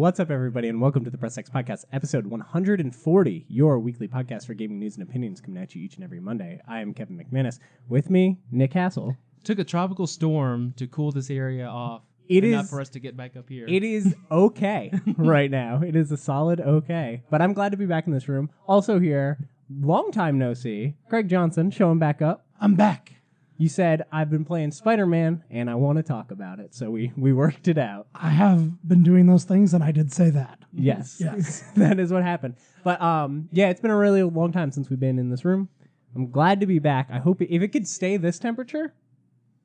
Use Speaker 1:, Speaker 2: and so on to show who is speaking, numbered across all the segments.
Speaker 1: What's up, everybody, and welcome to the Press X Podcast, episode 140, your weekly podcast for gaming news and opinions coming at you each and every Monday. I am Kevin McManus. With me, Nick Hassell.
Speaker 2: Took a tropical storm to cool this area off. Enough for us to get back up here.
Speaker 1: It is okay right now. It is a solid okay. But I'm glad to be back in this room. Also here, long time no see, Craig Johnson showing back up.
Speaker 3: I'm back.
Speaker 1: You said, I've been playing Spider-Man, and I want to talk about it. So we worked it out.
Speaker 3: I have been doing those things, and I did say that.
Speaker 1: Yes.
Speaker 3: Yes.
Speaker 1: That is what happened. But yeah, it's been a really long time since we've been in this room. I'm glad to be back. I hope if it could stay this temperature,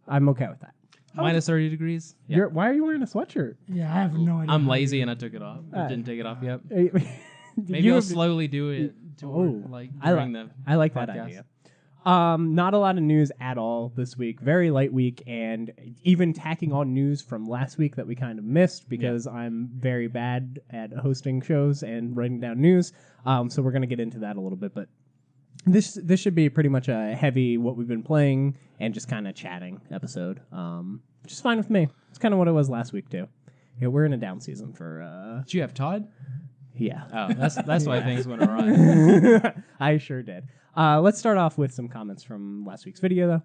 Speaker 1: I'm okay with that.
Speaker 2: Minus 30 degrees. Yeah.
Speaker 1: Why are you wearing a sweatshirt?
Speaker 3: Yeah, I have no idea.
Speaker 2: I'm lazy and I took it off. I didn't take it off yet. Maybe
Speaker 1: You
Speaker 2: I'll
Speaker 1: have-
Speaker 2: slowly do it during
Speaker 1: I like that
Speaker 2: podcast.
Speaker 1: idea. Not a lot of news at all this week. Very light week, and even tacking on news from last week that we kind of missed because I'm very bad at hosting shows and writing down news. So we're going to get into that a little bit, but this should be pretty much a heavy what we've been playing and just kind of chatting episode. Which is fine with me. It's kind of what it was last week too. Yeah, we're in a down season for.
Speaker 2: Did you have Todd?
Speaker 1: Yeah.
Speaker 2: Oh, that's why things went awry.
Speaker 1: I sure did. Let's start off with some comments from last week's video, though.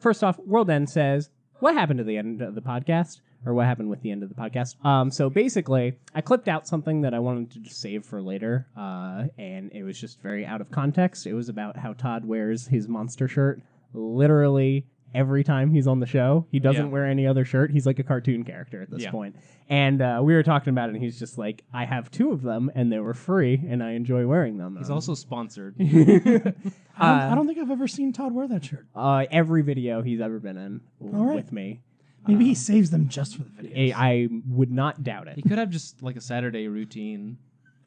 Speaker 1: First off, World End says, what happened to the end of the podcast? Or what happened with the end of the podcast? So basically, I clipped out something that I wanted to just save for later, and it was just very out of context. It was about how Todd wears his monster shirt literally every time he's on the show. He doesn't wear any other shirt. He's like a cartoon character at this point. And we were talking about it, and he's just like, I have 2 of them, and they were free, and I enjoy wearing them.
Speaker 2: He's also sponsored.
Speaker 3: I don't think I've ever seen Todd wear that shirt.
Speaker 1: Every video he's ever been in with me.
Speaker 3: Maybe he saves them just for the videos.
Speaker 1: I would not doubt it.
Speaker 2: He could have just like a Saturday routine.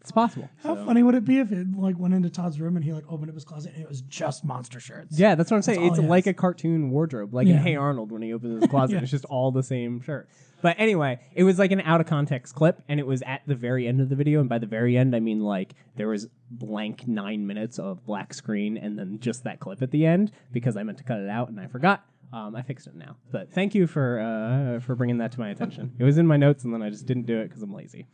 Speaker 1: It's possible.
Speaker 3: How funny would it be if it went into Todd's room and he opened up his closet and it was just monster shirts?
Speaker 1: Yeah, that's what I'm saying.
Speaker 3: all
Speaker 1: It's
Speaker 3: he
Speaker 1: like
Speaker 3: has.
Speaker 1: a cartoon wardrobe, like in Hey Arnold when he opens his closet. It's just all the same shirt. But anyway, it was like an out of context clip, and it was at the very end of the video. And by the very end, I mean there was blank 9 minutes of black screen, and then just that clip at the end because I meant to cut it out and I forgot. I fixed it now. But thank you for bringing that to my attention. It was in my notes, and then I just didn't do it because I'm lazy.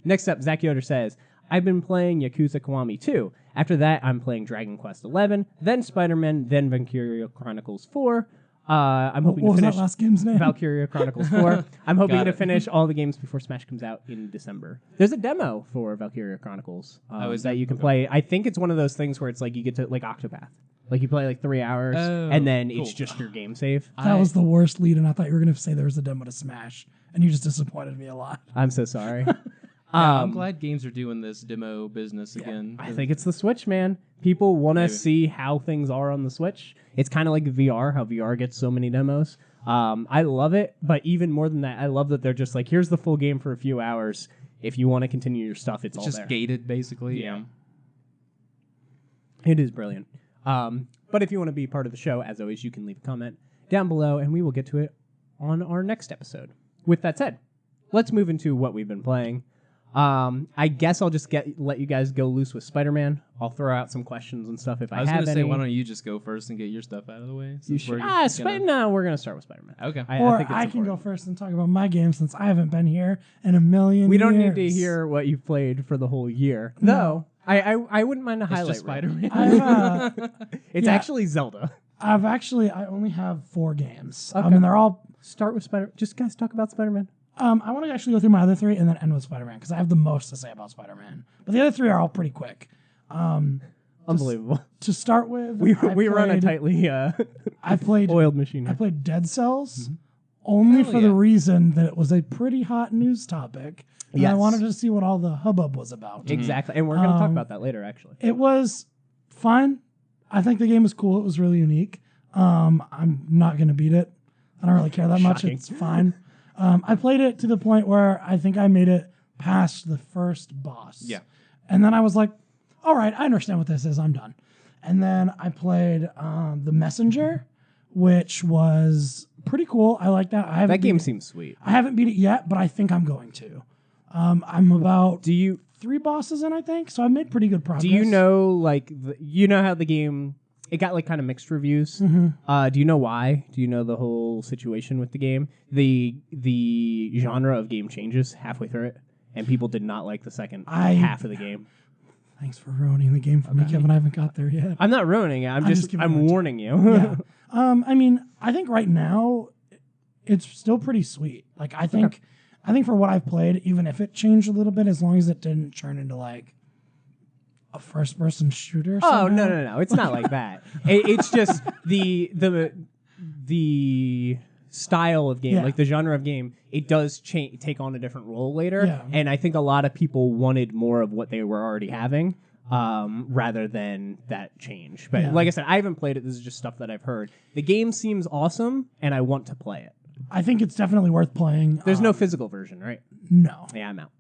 Speaker 1: Next up, Zach Yoder says, I've been playing Yakuza Kiwami 2. After that, I'm playing Dragon Quest 11, then Spider-Man, then Valkyria Chronicles 4. I'm hoping
Speaker 3: What
Speaker 1: to
Speaker 3: was
Speaker 1: finish
Speaker 3: that last game's name?
Speaker 1: Valkyria Chronicles 4. I'm hoping
Speaker 2: Got
Speaker 1: to
Speaker 2: it.
Speaker 1: finish all the games before Smash comes out in December. There's a demo for Valkyria Chronicles
Speaker 2: is
Speaker 1: that
Speaker 2: there?
Speaker 1: you can play. I think it's one of those things where it's like you get to like Octopath. Like you play 3 hours, and then
Speaker 2: cool.
Speaker 1: it's just your game save.
Speaker 3: That was the worst lead, and I thought you were going to say there was a demo to Smash, and you just disappointed me a lot.
Speaker 1: I'm so sorry.
Speaker 2: I'm glad games are doing this demo business again.
Speaker 1: I think it's the Switch, man. People want to see how things are on the Switch. It's kind of like VR, how VR gets so many demos. I love it, but even more than that, I love that they're just like, here's the full game for a few hours. If you want to continue your stuff, it's all
Speaker 2: just
Speaker 1: there.
Speaker 2: gated, basically.
Speaker 1: Yeah. It is brilliant. But if you want to be part of the show, as always, you can leave a comment down below, and we will get to it on our next episode. With that said, let's move into what we've been playing. I guess I'll just let you guys go loose with Spider-Man. I'll throw out some questions and stuff if I have any.
Speaker 2: I was going to say, why don't you just go first and get your stuff out of the way?
Speaker 1: No, we're going to start with Spider-Man.
Speaker 2: Okay.
Speaker 3: I can go first and talk about my game since I haven't been here in a million
Speaker 1: We don't
Speaker 3: years.
Speaker 1: need to hear what you've played for the whole year.
Speaker 3: No.
Speaker 1: I wouldn't mind a highlight.
Speaker 2: Just Spider-Man.
Speaker 1: It's actually Zelda.
Speaker 3: I only have 4 games.
Speaker 1: Okay.
Speaker 3: I mean, they're all...
Speaker 1: Start with Spider. Just guys talk about Spider-Man.
Speaker 3: I want to actually go through my other 3 and then end with Spider-Man because I have the most to say about Spider-Man. But the other 3 are all pretty quick.
Speaker 1: Unbelievable.
Speaker 3: To start with,
Speaker 1: We run a tightly
Speaker 3: I played
Speaker 1: oiled machine.
Speaker 3: I played Dead Cells only for the reason that it was a pretty hot news topic. And I wanted to see what all the hubbub was about.
Speaker 1: Exactly. And we're going to talk about that later, actually.
Speaker 3: It was fun. I think the game was cool. It was really unique. I'm not going to beat it. I don't really care that much.
Speaker 1: Shocking.
Speaker 3: It's fine. I played it to the point where I think I made it past the first boss.
Speaker 2: Yeah.
Speaker 3: And then I was like, all right, I understand what this is. I'm done. And then I played The Messenger, which was pretty cool. I like that.
Speaker 1: That game seems sweet.
Speaker 3: I haven't beat it yet, but I think I'm going to. I'm about
Speaker 1: Do you
Speaker 3: 3 bosses in, I think. So I've made pretty good progress.
Speaker 1: do you know you know how the game it got like kind of mixed reviews. Do you know why? Do you know the whole situation with the game? The genre of game changes halfway through it, and people did not like the second half of the game.
Speaker 3: Thanks for ruining the game for me, Kevin. I haven't got there yet.
Speaker 1: I'm not ruining it. I'm warning you.
Speaker 3: Yeah. I mean, I think right now it's still pretty sweet. Like I think for what I've played, even if it changed a little bit, as long as it didn't turn into like a first-person shooter.
Speaker 1: Oh no! It's not like that. It's just the style of game, like the genre of game. It does take on a different role later, and I think a lot of people wanted more of what they were already having, rather than that change. But like I said, I haven't played it. This is just stuff that I've heard. The game seems awesome, and I want to play it.
Speaker 3: I think it's definitely worth playing.
Speaker 1: There's no physical version, right?
Speaker 3: No.
Speaker 1: Yeah, I'm out.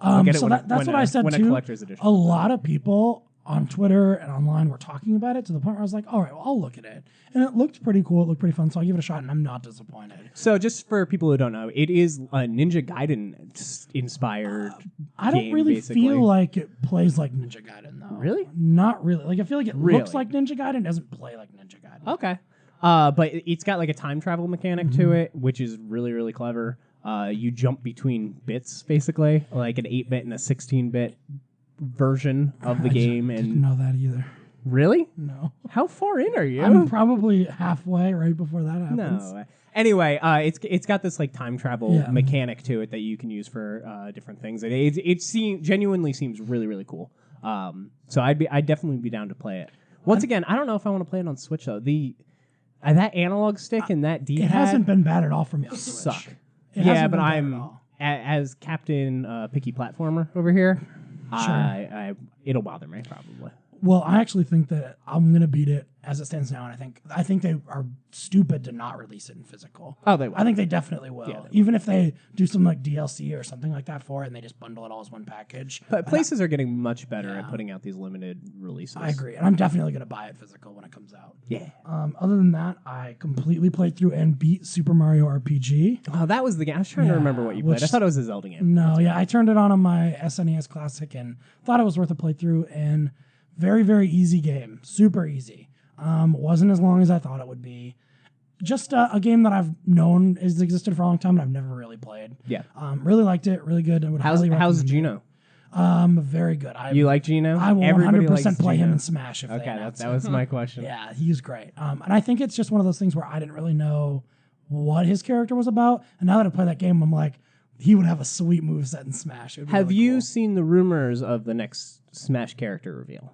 Speaker 3: That's what I said too.
Speaker 1: Collector's edition.
Speaker 3: A lot of people on Twitter and online were talking about it to the point where I was like, all right, well, I'll look at it. And it looked pretty cool. It looked pretty fun. So I'll give it a shot, and I'm not disappointed.
Speaker 1: So just for people who don't know, it is a Ninja Gaiden-inspired
Speaker 3: I don't
Speaker 1: game,
Speaker 3: really
Speaker 1: basically.
Speaker 3: feel like it plays like Ninja Gaiden, though.
Speaker 1: Really?
Speaker 3: Not really. Like, I feel like it looks like Ninja Gaiden. It doesn't play like Ninja Gaiden.
Speaker 1: Okay. But it's got like a time travel mechanic to it, which is really, really clever. You jump between bits, basically, like an 8-bit and a 16-bit version of the game. And
Speaker 3: didn't know that either.
Speaker 1: Really?
Speaker 3: No.
Speaker 1: How far in are you?
Speaker 3: I'm probably halfway right before that happens.
Speaker 1: No. Anyway, it's got this like time travel mechanic to it that you can use for different things. It genuinely seems really, really cool. So I'd definitely be down to play it. Once again, I don't know if I want to play it on Switch though. That analog stick and that D-pad,
Speaker 3: it hasn't been bad at all for me on Switch.
Speaker 1: Suck. Yeah, but I'm as Captain Picky Platformer over here. Sure. It'll bother me probably.
Speaker 3: Well, I actually think that I'm gonna beat it as it stands now, and I think they are stupid to not release it in physical.
Speaker 1: Oh, they will.
Speaker 3: I think they definitely will. Yeah, even if they do some like DLC or something like that for it, and they just bundle it all as one package.
Speaker 1: But places are getting much better at putting out these limited releases.
Speaker 3: I agree, and I'm definitely gonna buy it physical when it comes out.
Speaker 1: Yeah.
Speaker 3: Other than that, I completely played through and beat Super Mario RPG.
Speaker 1: Oh, that was the game. I was trying to remember what you played. I thought it was a Zelda game.
Speaker 3: No, I turned it on my SNES Classic and thought it was worth a playthrough. And very, very easy game. Super easy. Wasn't as long as I thought it would be. Just a game that I've known has existed for a long time and I've never really played.
Speaker 1: Yeah.
Speaker 3: Really liked it. Really good. I would highly recommend
Speaker 1: how's Gino?
Speaker 3: Very good.
Speaker 1: You like Gino?
Speaker 3: I will 100% play him in Smash. If
Speaker 1: that was my question.
Speaker 3: Yeah, he's great. And I think it's just one of those things where I didn't really know what his character was about. And now that I play that game, I'm like, he would have a sweet moveset in Smash.
Speaker 1: Have you seen the rumors of the next Smash character reveal?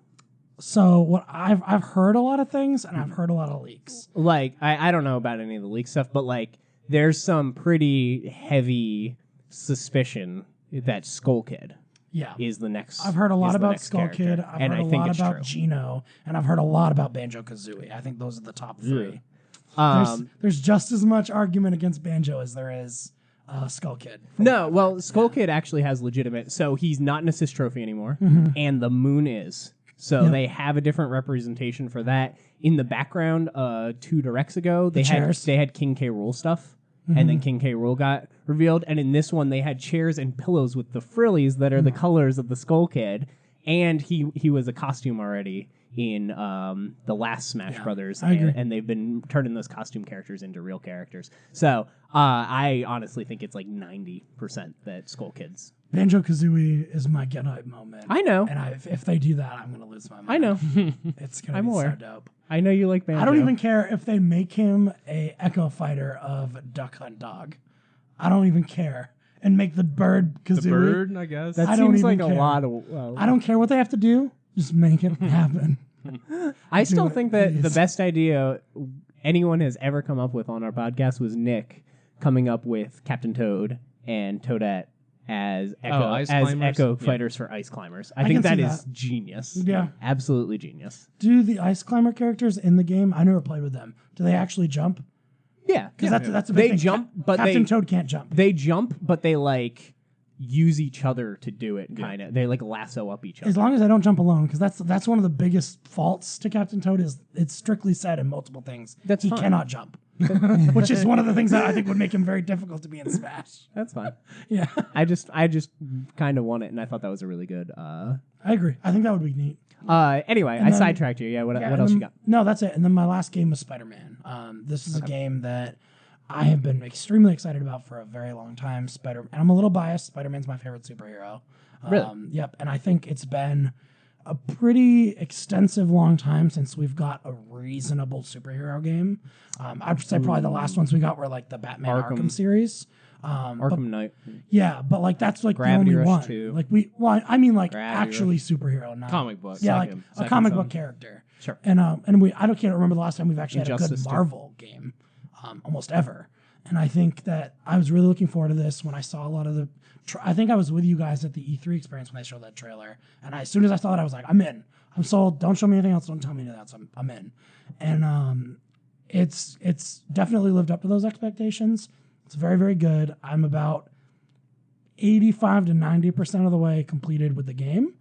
Speaker 3: So what I've heard a lot of things and I've heard a lot of leaks.
Speaker 1: Like I don't know about any of the leak stuff, but like there's some pretty heavy suspicion that Skull Kid is the next.
Speaker 3: I've heard a lot about Skull Kid. I've heard a lot about
Speaker 1: true.
Speaker 3: Gino, and I've heard a lot about Banjo-Kazooie. I think those are the top three. There's just as much argument against Banjo as there is Skull Kid.
Speaker 1: No, well, Skull Kid actually has legitimate. So he's not an assist trophy anymore, and the moon is. So they have a different representation for that. In the background, 2 directs ago, they had King K. Rool stuff, and then King K. Rool got revealed. And in this one, they had chairs and pillows with the frillies that are the colors of the Skull Kid. And he was a costume already in the last Smash Brothers, and they've been turning those costume characters into real characters. So I honestly think it's like 90% that Skull Kid's.
Speaker 3: Banjo-Kazooie is my get-hype moment.
Speaker 1: I know.
Speaker 3: And if they do that, I'm going to lose my mind.
Speaker 1: I know.
Speaker 3: It's going to be so dope.
Speaker 1: I know you like Banjo.
Speaker 3: I don't even care if they make him a Echo Fighter of Duck Hunt Dog. I don't even care. And make the bird Kazooie.
Speaker 2: The bird, I guess.
Speaker 1: That seems like a lot of...
Speaker 3: I don't care what they have to do. Just make it happen.
Speaker 1: I still think that the best idea anyone has ever come up with on our podcast was Nick coming up with Captain Toad and Toadette as Echo Fighters for Ice Climbers. I think that is genius.
Speaker 3: Yeah.
Speaker 1: Absolutely genius.
Speaker 3: Do the Ice Climber characters in the game, I never played with them, do they actually jump?
Speaker 1: Yeah.
Speaker 3: Because that's a big thing.
Speaker 1: Jump, but
Speaker 3: Captain Toad can't jump.
Speaker 1: They jump, but they like use each other to do it, kind of. They like lasso up each other.
Speaker 3: As long as I don't jump alone, because that's one of the biggest faults to Captain Toad is it's strictly said in multiple things. He cannot jump. Which is one of the things that I think would make him very difficult to be in Smash.
Speaker 1: That's fine.
Speaker 3: Yeah.
Speaker 1: I just kind of want it, and I thought that was a really good
Speaker 3: I agree. I think that would be neat.
Speaker 1: Anyway, I sidetracked you. Yeah, what else you got?
Speaker 3: No, that's it. And then my last game was Spider-Man. This is a game that I have been extremely excited about for a very long time. And I'm a little biased. Spider-Man's my favorite superhero.
Speaker 1: Really?
Speaker 3: Yep. And I think it's been a pretty extensive long time since we've got a reasonable superhero game. I'd say probably the last ones we got were like the Batman Arkham series.
Speaker 1: Arkham Knight.
Speaker 3: Yeah, but like that's like
Speaker 1: Gravity
Speaker 3: the only
Speaker 1: Rush
Speaker 3: one.
Speaker 1: 2.
Speaker 3: Like I mean like
Speaker 1: Gravity
Speaker 3: actually superhero, not
Speaker 2: comic book.
Speaker 3: Yeah, like a comic book character.
Speaker 1: Sure.
Speaker 3: And I can't remember the last time we've actually had a good Marvel game, almost ever. And I think that I was really looking forward to this when I saw a lot of the. I think I was with you guys at the E3 experience when they showed that trailer, and as soon as I saw it, I was like, I'm in. I'm sold. Don't show me anything else. Don't tell me anything else. I'm in. And it's definitely lived up to those expectations. It's very, very good. I'm about 85 to 90% of the way completed with the game.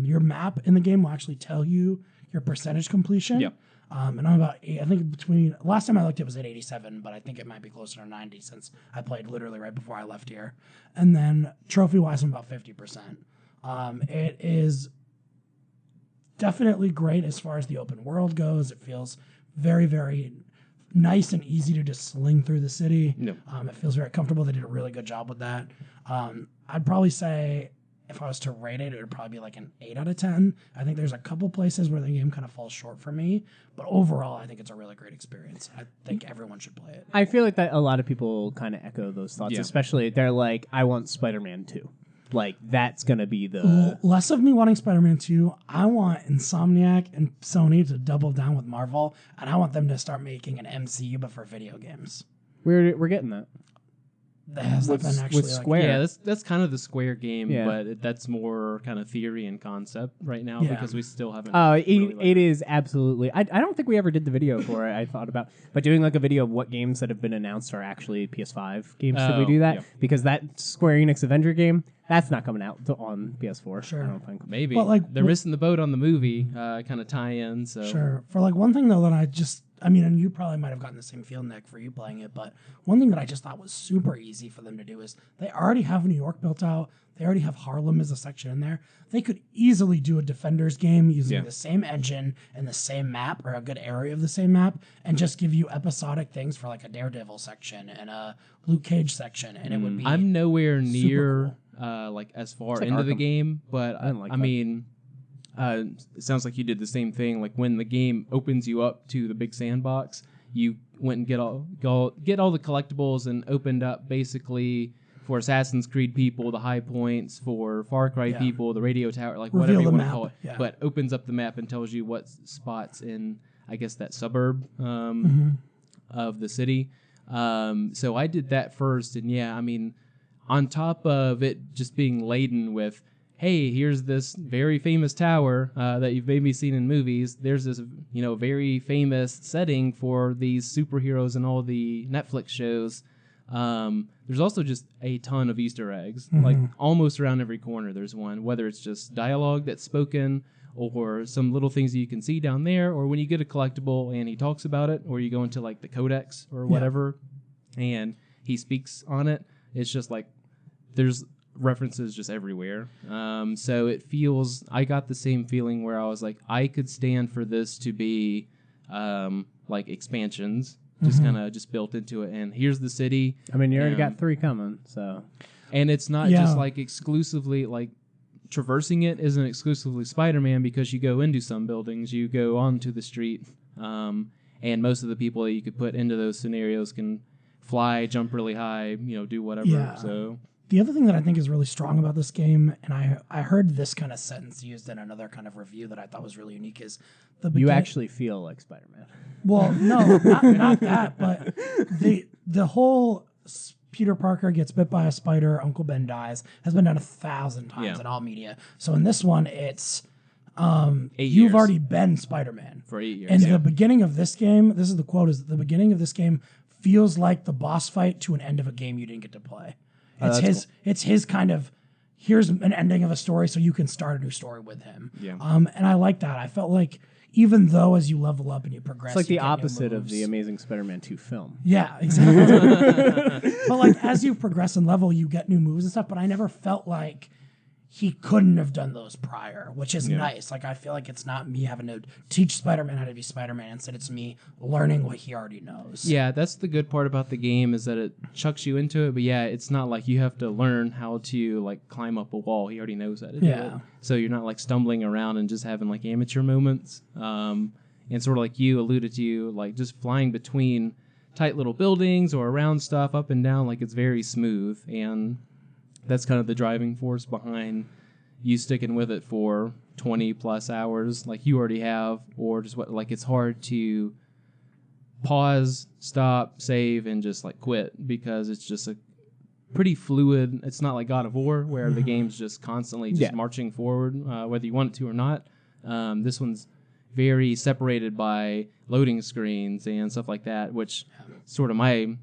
Speaker 3: Your map in the game will actually tell you your percentage completion.
Speaker 2: Yep.
Speaker 3: And I'm about I think last time I looked it was at 87, but I think it might be closer to 90 since I played literally right before I left here. And then trophy wise, I'm about 50%. It is definitely great as far as the open world goes. It feels very, very nice and easy to just sling through the city.
Speaker 2: Yep.
Speaker 3: It feels very comfortable. They did a really good job with that. I'd probably say if I was to rate it, it would probably be like an 8 out of 10. I think there's a couple places where the game kind of falls short for me, but overall, I think it's a really great experience. I think everyone should play it.
Speaker 1: I feel like that a lot of people kind of echo those thoughts, especially they're like, I want Spider-Man 2. Like, that's going to be the...
Speaker 3: Less of me wanting Spider-Man 2. I want Insomniac and Sony to double down with Marvel, and I want them to start making an MCU, but for video games.
Speaker 1: We're getting that.
Speaker 3: That has not been actually
Speaker 1: with Square.
Speaker 2: Yeah, that's kind of the Square game,
Speaker 1: Yeah.
Speaker 2: but that's more kind of theory and concept right now because we still haven't.
Speaker 1: It is absolutely. I don't think we ever did the video for it. I thought about, but doing like a video of what games that have been announced are actually PS5 games. Should we do that?
Speaker 2: Yeah.
Speaker 1: Because that Square Enix Avenger game, that's not coming out on PS4.
Speaker 3: Sure.
Speaker 1: I don't think.
Speaker 2: Maybe,
Speaker 3: But, like,
Speaker 2: they're missing the boat on the movie kind of tie-in. So
Speaker 3: Sure. For like one thing though that and you probably might have gotten the same feel, Nick, for you playing it, but one thing that I just thought was super easy for them to do is they already have New York built out. They already have Harlem as a section in there. They could easily do a Defenders game using the same engine and the same map or a good area of the same map and just give you episodic things for like a Daredevil section and a Luke Cage section. And it would be
Speaker 2: I'm nowhere near
Speaker 3: cool.
Speaker 2: like as far
Speaker 1: like
Speaker 2: into the
Speaker 1: Arkham.
Speaker 2: game, but I mean, it sounds like you did the same thing. Like when the game opens you up to the big sandbox, you went and get all the collectibles and opened up basically for Assassin's Creed people the high points, for Far Cry people the radio tower, like whatever you want to call it.
Speaker 3: Yeah.
Speaker 2: But opens up the map and tells you what spots in, I guess, that suburb of the city. So I did that first, and I mean, on top of it just being laden with, hey, here's this very famous tower that you've maybe seen in movies. There's this, very famous setting for these superheroes and all the Netflix shows. There's also just a ton of Easter eggs, like almost around every corner. There's one, whether it's just dialogue that's spoken or some little things that you can see down there, or when you get a collectible and he talks about it, or you go into like the codex or whatever and he speaks on it. It's just like there's references just everywhere. So it feels, I got the same feeling where I was like, I could stand for this to be like expansions, just kind of just built into it. And here's the city.
Speaker 1: I mean, you already got 3 coming, so.
Speaker 2: And it's not just like exclusively like traversing it isn't exclusively Spider-Man, because you go into some buildings, you go onto the street, and most of the people that you could put into those scenarios can fly, jump really high, do whatever.
Speaker 3: Yeah.
Speaker 2: So
Speaker 3: the other thing that I think is really strong about this game, and I heard this kind of sentence used in another kind of review that I thought was really unique, is
Speaker 1: you actually feel like Spider-Man.
Speaker 3: Well, no, not that, but the whole Peter Parker gets bit by a spider, Uncle Ben dies, has been done 1,000 times in all media. So in this one, it's
Speaker 2: 8
Speaker 3: you've
Speaker 2: years.
Speaker 3: already been Spider-Man.
Speaker 2: For 8 years.
Speaker 3: And the beginning of this game, this is the quote, is the beginning of this game feels like the boss fight to an end of a game you didn't get to play. It's his kind of, here's an ending of a story so you can start a new story with him.
Speaker 2: Yeah.
Speaker 3: And I like that. I felt like even though as you level up and you progress,
Speaker 1: It's like
Speaker 3: you
Speaker 1: the
Speaker 3: get new
Speaker 1: opposite of
Speaker 3: moves.
Speaker 1: the Amazing Spider-Man 2 film.
Speaker 3: Yeah, exactly. But like as you progress and level, you get new moves and stuff. But I never felt like he couldn't have done those prior, which is nice. Like, I feel like it's not me having to teach Spider-Man how to be Spider-Man. Instead, it's me learning what he already knows.
Speaker 2: Yeah, that's the good part about the game is that it chucks you into it. But yeah, it's not like you have to learn how to like climb up a wall. He already knows how to do it. So you're not like stumbling around and just having like amateur moments. And sort of like you alluded to, like just flying between tight little buildings or around stuff up and down. Like it's very smooth. And that's kind of the driving force behind you sticking with it for 20 plus hours like you already have, or just what, like it's hard to pause, stop, save, and just like quit because it's just a pretty fluid. It's not like God of War where the game's just constantly just marching forward, whether you want it to or not. This one's very separated by loading screens and stuff like that, which sort of my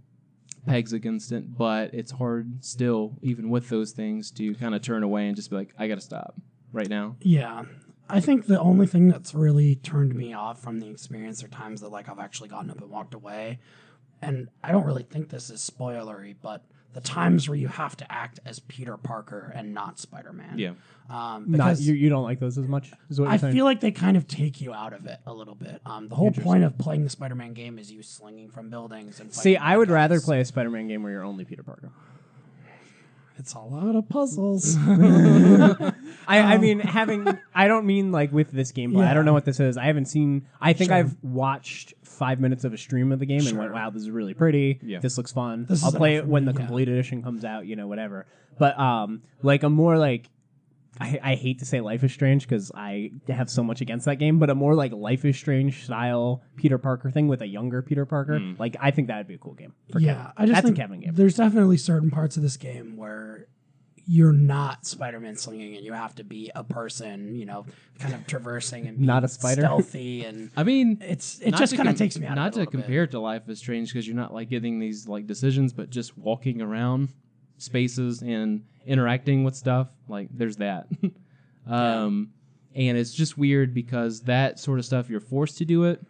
Speaker 2: pegs against it, but it's hard still, even with those things, to kind of turn away and just be like, I gotta stop right now.
Speaker 3: Yeah. I think the only thing that's really turned me off from the experience are times that like I've actually gotten up and walked away. And I don't really think this is spoilery, but the times where you have to act as Peter Parker and not Spider-Man.
Speaker 2: Yeah.
Speaker 3: Because
Speaker 1: you don't like those as much, is what you're saying?
Speaker 3: I feel like they kind of take you out of it a little bit. The whole point of playing the Spider-Man game is you slinging from buildings and
Speaker 1: See, I would rather play a Spider-Man game where you're only Peter Parker.
Speaker 3: It's a lot of puzzles.
Speaker 1: I mean, I don't mean like with this gameplay. I don't know what this is. I haven't seen. I think I've watched 5 minutes of a stream of the game and went, wow, this is really pretty. Yeah. This looks fun. I'll play it when the complete edition comes out, whatever. But like a more like, I hate to say Life is Strange because I have so much against that game, but a more like Life is Strange style Peter Parker thing with a younger Peter Parker, like I think that would be a cool game.
Speaker 3: I just think
Speaker 1: a Kevin game.
Speaker 3: There's definitely certain parts of this game where you're not Spider-Man slinging and you have to be a person, kind of traversing and
Speaker 1: not a spider,
Speaker 3: stealthy, and
Speaker 2: I mean,
Speaker 3: it just kind of takes me out.
Speaker 2: Not
Speaker 3: of it
Speaker 2: to compare it to Life is Strange because you're not like getting these like decisions, but just walking around spaces and interacting with stuff, like there's that. And it's just weird because that sort of stuff you're forced to do it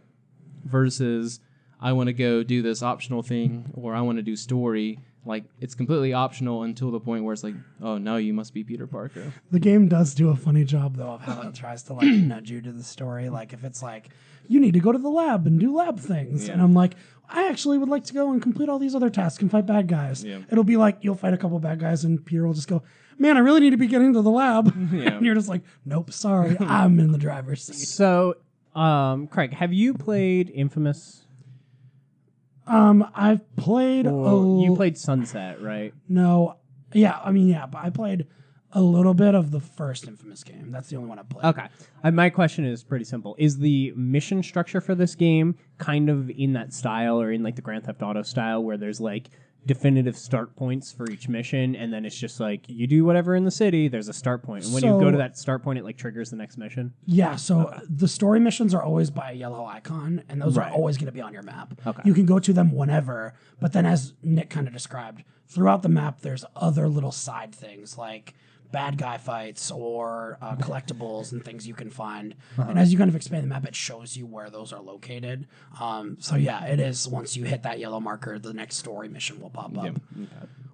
Speaker 2: versus I want to go do this optional thing or I want to do story. Like it's completely optional until the point where it's like, oh no, you must be Peter Parker.
Speaker 3: The game does do a funny job though of how it tries to like nudge you to the story. Like if it's like you need to go to the lab and do lab things, and I'm like, I actually would like to go and complete all these other tasks and fight bad guys. It'll be like you'll fight a couple bad guys and Peter will just go, man, I really need to be getting to the lab. And you're just like, nope, sorry, I'm in the driver's seat.
Speaker 1: So, Craig, have you played Infamous?
Speaker 3: I've played.
Speaker 1: You played Sunset, right?
Speaker 3: No, but I played a little bit of the first Infamous game. That's the only one I played.
Speaker 1: Okay. My question is pretty simple. Is the mission structure for this game kind of in that style or in like the Grand Theft Auto style where there's like definitive start points for each mission and then it's just like you do whatever in the city, there's a start point. And when you go to that start point, it like triggers the next mission?
Speaker 3: Yeah, so the story missions are always by a yellow icon and those are always going to be on your map.
Speaker 1: Okay.
Speaker 3: You can go to them whenever, but then as Nick kind of described, throughout the map there's other little side things like bad guy fights or collectibles and things you can find. And as you kind of expand the map, it shows you where those are located. So yeah, it is once you hit that yellow marker, the next story mission will pop up. Okay.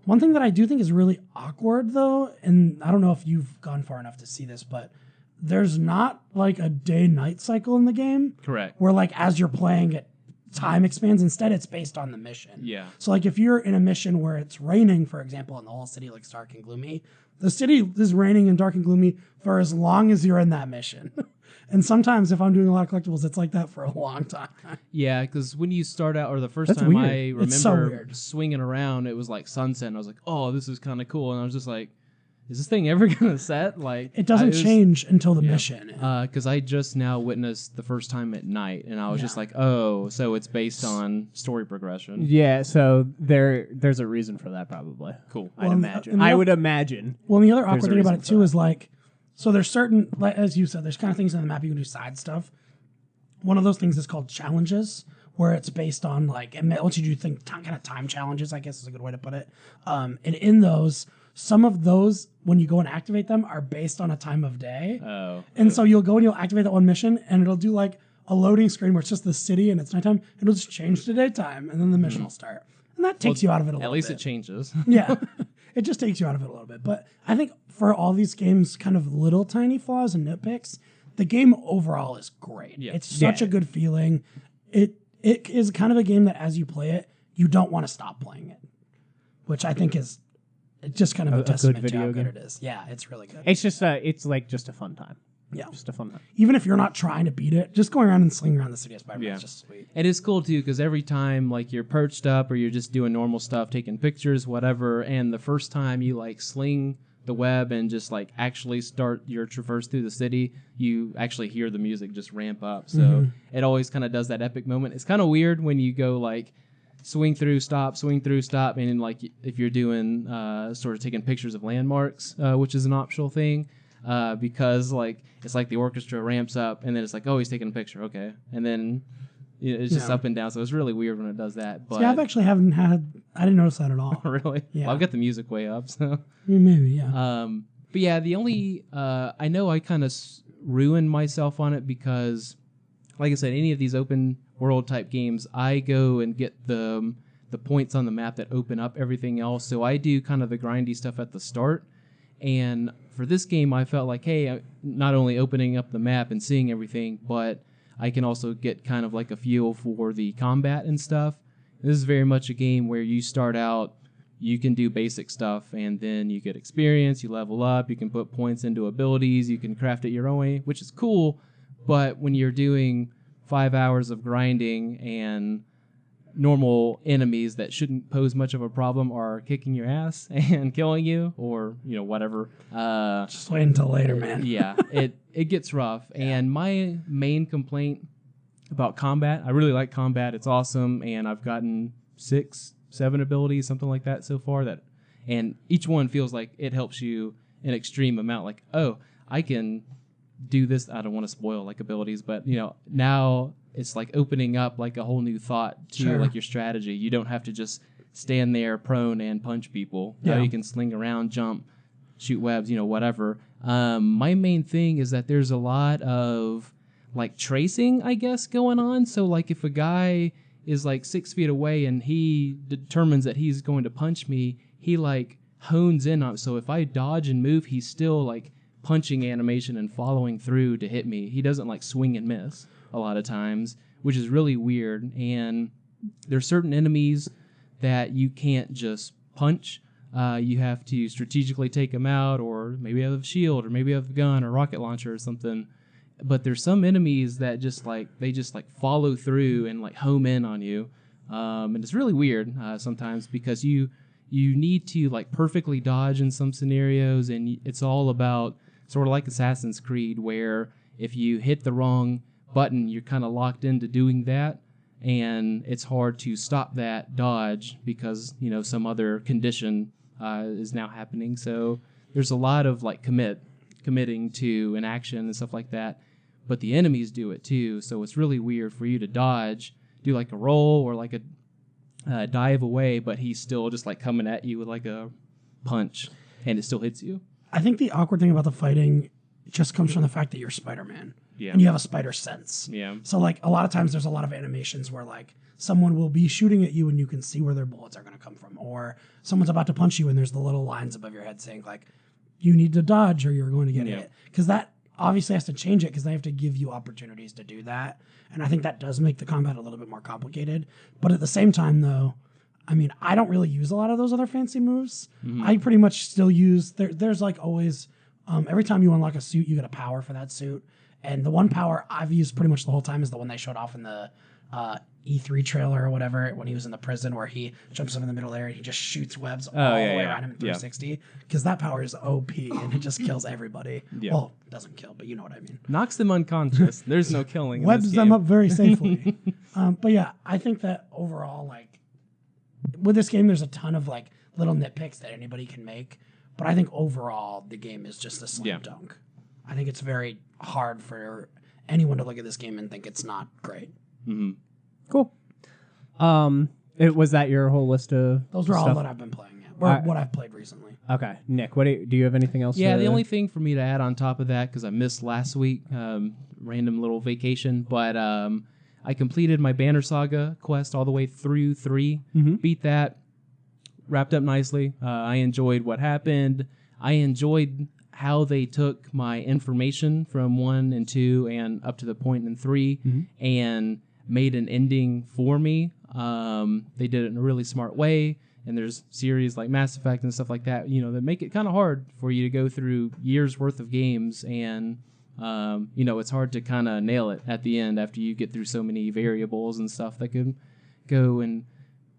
Speaker 3: One thing that I do think is really awkward though, and I don't know if you've gone far enough to see this, but there's not like a day-night cycle in the game.
Speaker 2: Correct.
Speaker 3: Where like as you're playing it, time expands. Instead, it's based on the mission.
Speaker 2: Yeah.
Speaker 3: So like if you're in a mission where it's raining, for example, and the whole city looks dark and gloomy, the city is raining and dark and gloomy for as long as you're in that mission. And sometimes if I'm doing a lot of collectibles, it's like that for a long time.
Speaker 2: Yeah, because when you start out, or the first time
Speaker 1: weird.
Speaker 2: I remember swinging around, it was like sunset, and I was like, oh, this is kind of cool. And I was just like, is this thing ever going to set? Like,
Speaker 3: it doesn't change until the mission.
Speaker 2: Because I just now witnessed the first time at night, and I was just like, oh, so it's based on story progression.
Speaker 1: Yeah, so there's a reason for that probably.
Speaker 2: Cool.
Speaker 1: I'd imagine. I would imagine.
Speaker 3: Well, and the other awkward thing about it too is like, so there's certain, like, as you said, there's kind of things on the map you can do side stuff. One of those things is called challenges, where it's based on like, and once you do kind of time challenges, I guess is a good way to put it. And in those, some of those, when you go and activate them, are based on a time of day.
Speaker 2: Oh.
Speaker 3: And so you'll go and you'll activate that one mission, and it'll do like a loading screen where it's just the city and it's nighttime. It'll just change to daytime, and then the mission will start. And that takes you out of it a little bit.
Speaker 2: At least it changes.
Speaker 3: Yeah. it just takes you out of it a little bit. But I think for all these games, kind of little tiny flaws and nitpicks, the game overall is great. Yeah. It's such a good feeling. It is kind of a game that as you play it, you don't want to stop playing it, which I think is just kind of a testament to how good it is. Yeah, it's really good.
Speaker 1: It's just it's like just a fun time.
Speaker 3: Yeah,
Speaker 1: just a fun time.
Speaker 3: Even if you're not trying to beat it, just going around and slinging around the city of Spider-Man is just sweet.
Speaker 2: It is cool too because every time like you're perched up or you're just doing normal stuff, taking pictures, whatever, and the first time you like sling the web and just like actually start your traverse through the city, you actually hear the music just ramp up. So it always kind of does that epic moment. It's kind of weird when you go like swing through, stop, and like if you're doing sort of taking pictures of landmarks, which is an optional thing. Because like it's like the orchestra ramps up and then it's like, oh, he's taking a picture, okay, and then it's just up and down, so it's really weird when it does that. But
Speaker 3: I've actually I didn't notice that at all.
Speaker 2: Really? Yeah, well, I've got the music way up, so
Speaker 3: maybe yeah.
Speaker 2: But yeah, the only I know I kind of ruined myself on it because, like I said, any of these open world type games, I go and get the points on the map that open up everything else. So I do kind of the grindy stuff at the start. And for this game, I felt like, hey, not only opening up the map and seeing everything, but I can also get kind of like a feel for the combat and stuff. This is very much a game where you start out, you can do basic stuff, and then you get experience, you level up, you can put points into abilities, you can craft it your own way, which is cool. But when you're doing 5 hours of grinding and normal enemies that shouldn't pose much of a problem are kicking your ass and killing you, or whatever.
Speaker 3: Just wait until later, man.
Speaker 2: Yeah, it gets rough. Yeah. And my main complaint about combat, I really like combat. It's awesome, and I've gotten 6, 7 abilities, something like that so far. And each one feels like it helps you an extreme amount. Like, oh, I can do this. I don't want to spoil like abilities, but now it's like opening up like a whole new thought to like your strategy. You don't have to just stand there prone and punch people. Now you can sling around, jump, shoot webs, whatever. My main thing is that there's a lot of like tracing, I guess, going on. So like if a guy is like 6 feet away and he determines that he's going to punch me, he like hones in on. So if I dodge and move, he's still like punching animation and following through to hit me. He doesn't like swing and miss a lot of times, which is really weird. And there's certain enemies that you can't just punch. You have to strategically take them out, or maybe have a shield, or maybe have a gun or rocket launcher or something. But there's some enemies that just like follow through and like home in on you, and it's really weird sometimes because you need to like perfectly dodge in some scenarios, and it's all about sort of like Assassin's Creed, where if you hit the wrong button, you're kind of locked into doing that, and it's hard to stop that dodge because some other condition is now happening. So there's a lot of like committing to an action and stuff like that, but the enemies do it too. So it's really weird for you to dodge, do like a roll or like a dive away, but he's still just like coming at you with like a punch, and it still hits you.
Speaker 3: I think the awkward thing about the fighting just comes from the fact that you're Spider-Man. Yeah. And you have a spider sense. Yeah. So like a lot of times there's a lot of animations where like someone will be shooting at you and you can see where their bullets are going to come from, or someone's about to punch you and there's the little lines above your head saying like you need to dodge or you're going to get hit. Because that obviously has to change it because they have to give you opportunities to do that. And I think that does make the combat a little bit more complicated. But at the same time though, I mean, I don't really use a lot of those other fancy moves. Mm-hmm. I pretty much still use there's like always every time you unlock a suit, you get a power for that suit. And the one power I've used pretty much the whole time is the one they showed off in the E3 trailer or whatever, when he was in the prison, where he jumps up in the middle there and he just shoots webs all the way around him in 360. Because that power is OP and it just kills everybody. Yeah. Well, it doesn't kill, but you know what I mean.
Speaker 2: Knocks them unconscious. There's no killing.
Speaker 3: Webs them up very safely. But yeah, I think that overall, like, with this game, there's a ton of like little nitpicks that anybody can make. But I think overall, the game is just a slam dunk. I think it's very hard for anyone to look at this game and think it's not great.
Speaker 1: Mm-hmm. Cool. Was that your whole list of
Speaker 3: Those were all that I've been playing, or what I've played recently.
Speaker 1: Okay. Nick, do you have anything else?
Speaker 2: Yeah, the only thing for me to add on top of that, because I missed last week, random little vacation, but I completed my Banner Saga quest all the way through 3, beat that. wrapped up nicely. I enjoyed what happened. I enjoyed how they took my information from 1 and 2 and up to the point in 3 and made an ending for me. They did it in a really smart way. And there's series like Mass Effect and stuff like that, that make it kind of hard for you to go through years worth of games. And, it's hard to kind of nail it at the end after you get through so many variables and stuff that could go in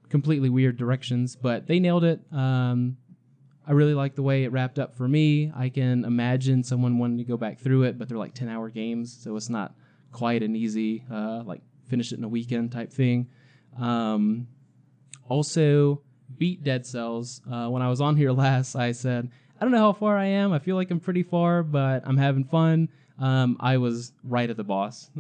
Speaker 2: completely weird directions. But they nailed it. I really like the way it wrapped up for me. I can imagine someone wanting to go back through it, but they're like 10-hour games, so it's not quite an easy, like finish it in a weekend type thing. Also, beat Dead Cells. When I was on here last, I said, I don't know how far I am. I feel like I'm pretty far, but I'm having fun. I was right at the boss,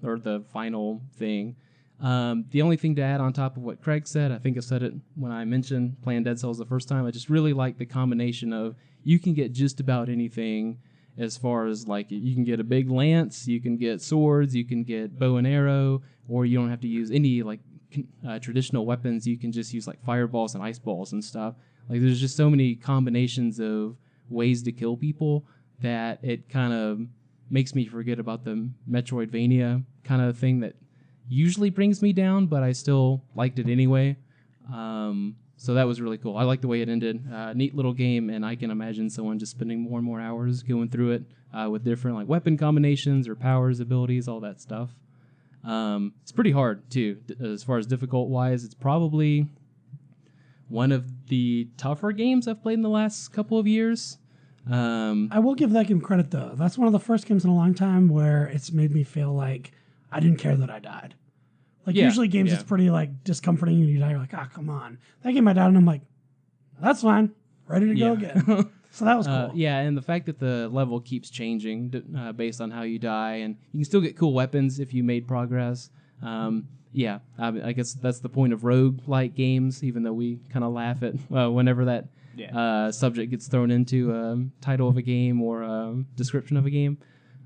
Speaker 2: or the final thing. The only thing to add on top of what Craig said, I think I said it when I mentioned playing Dead Cells the first time, I just really like the combination of you can get just about anything as far as like you can get a big lance, you can get swords, you can get bow and arrow, or you don't have to use any like traditional weapons. You can just use like fireballs and ice balls and stuff. Like there's just so many combinations of ways to kill people that it kind of makes me forget about the Metroidvania kind of thing that usually brings me down, but I still liked it anyway. So that was really cool. I like the way it ended. Neat little game, and I can imagine someone just spending more and more hours going through it with different like weapon combinations or powers, abilities, all that stuff. It's pretty hard too, as far as difficult wise. It's probably one of the tougher games I've played in the last couple of years.
Speaker 3: I will give that game credit though. That's one of the first games in a long time where it's made me feel like I didn't care that I died. Like usually games it's pretty like discomforting when you die. You're like, come on. That game I died and I'm like, that's fine. Ready to go again. So that was cool.
Speaker 2: And the fact that the level keeps changing based on how you die, and you can still get cool weapons if you made progress. I guess that's the point of roguelike games, even though we kind of laugh at whenever that subject gets thrown into a title of a game or a description of a game.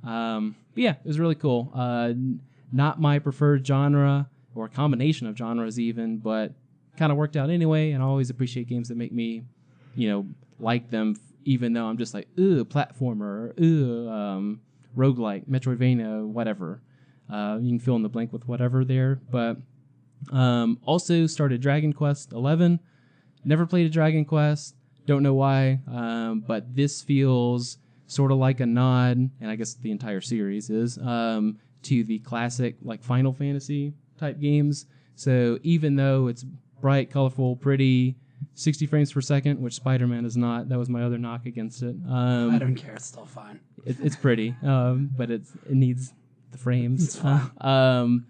Speaker 2: It was really cool. Not my preferred genre or combination of genres even, but kind of worked out anyway, and I always appreciate games that make me, like them, even though I'm just like, platformer, roguelike, Metroidvania, whatever. You can fill in the blank with whatever there, but also started Dragon Quest 11. Never played a Dragon Quest, don't know why, but this feels sort of like a nod, and I guess the entire series is, to the classic like Final Fantasy type games. So even though it's bright, colorful, pretty, 60 frames per second, which Spider-Man is not, that was my other knock against it. I
Speaker 3: don't care, it's still fine.
Speaker 2: It's pretty, but it needs the frames.
Speaker 3: It's fine.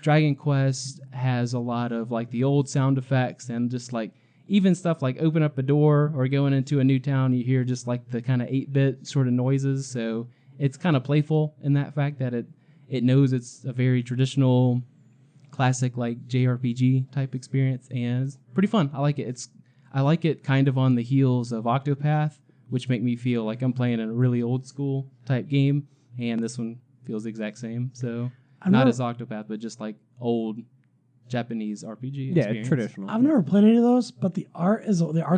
Speaker 2: Dragon Quest has a lot of like the old sound effects and just like even stuff like open up a door or going into a new town, you hear just like the kind of 8-bit sort of noises. So it's kind of playful in that fact that it knows it's a very traditional, classic like JRPG type experience, and it's pretty fun. I like it. I like it kind of on the heels of Octopath, which make me feel like I'm playing a really old school type game, and this one feels the exact same. So not as Octopath, but just like old Japanese RPG experience.
Speaker 1: Traditional.
Speaker 3: I've never played any of those, but the art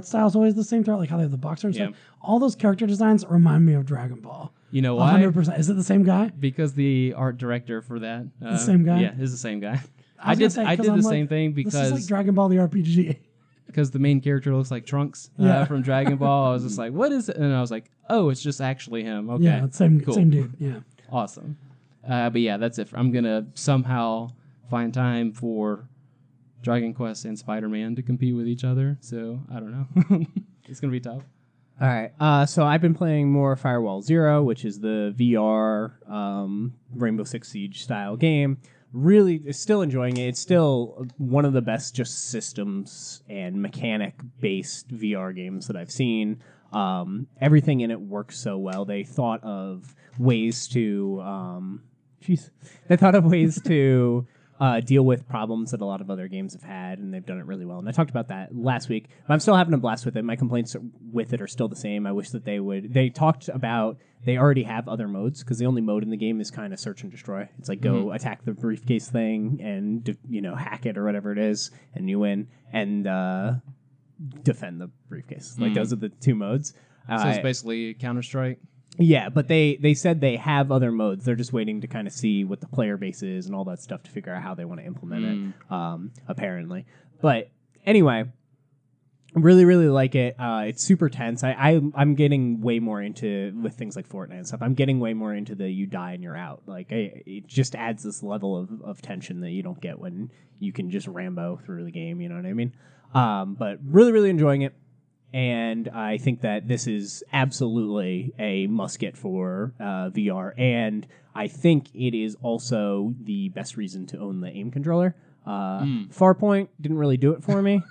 Speaker 3: style is always the same throughout, like how they have the box art and stuff. All those character designs remind me of Dragon Ball.
Speaker 2: You know why?
Speaker 3: 100%. Is it the same guy?
Speaker 2: Because the art director for that,
Speaker 3: the same guy.
Speaker 2: Yeah, is the same guy. I did the same thing because
Speaker 3: this is like Dragon Ball the RPG.
Speaker 2: Because the main character looks like Trunks from Dragon Ball. I was just like, what is it? And I was like, oh, it's just actually him. Okay.
Speaker 3: Yeah, same dude. Yeah.
Speaker 2: Awesome. But yeah, that's it. I'm going to somehow find time for Dragon Quest and Spider-Man to compete with each other. So I don't know. It's going to be tough.
Speaker 1: All right. So I've been playing more Firewall Zero, which is the VR Rainbow Six Siege style game. Really, still enjoying it. It's still one of the best just systems and mechanic-based VR games that I've seen. Everything in it works so well. They thought of ways to deal with problems that a lot of other games have had, and they've done it really well. And I talked about that last week, but I'm still having a blast with it. My complaints with it are still the same. I wish that they talked about, they already have other modes, because the only mode in the game is kind of search and destroy. It's like go attack the briefcase thing and hack it or whatever it is, and you win. And defend the briefcase. Like those are the two modes.
Speaker 2: So it's basically Counter-Strike.
Speaker 1: Yeah, but they said they have other modes. They're just waiting to kind of see what the player base is and all that stuff to figure out how they want to implement it, apparently. But anyway, really, really like it. It's super tense. I'm getting way more into, with things like Fortnite and stuff, I'm getting way more into the you die and you're out. Like, it just adds this level of tension that you don't get when you can just Rambo through the game, you know what I mean? But really, really enjoying it. And I think that this is absolutely a must-get for VR. And I think it is also the best reason to own the aim controller. Farpoint didn't really do it for me.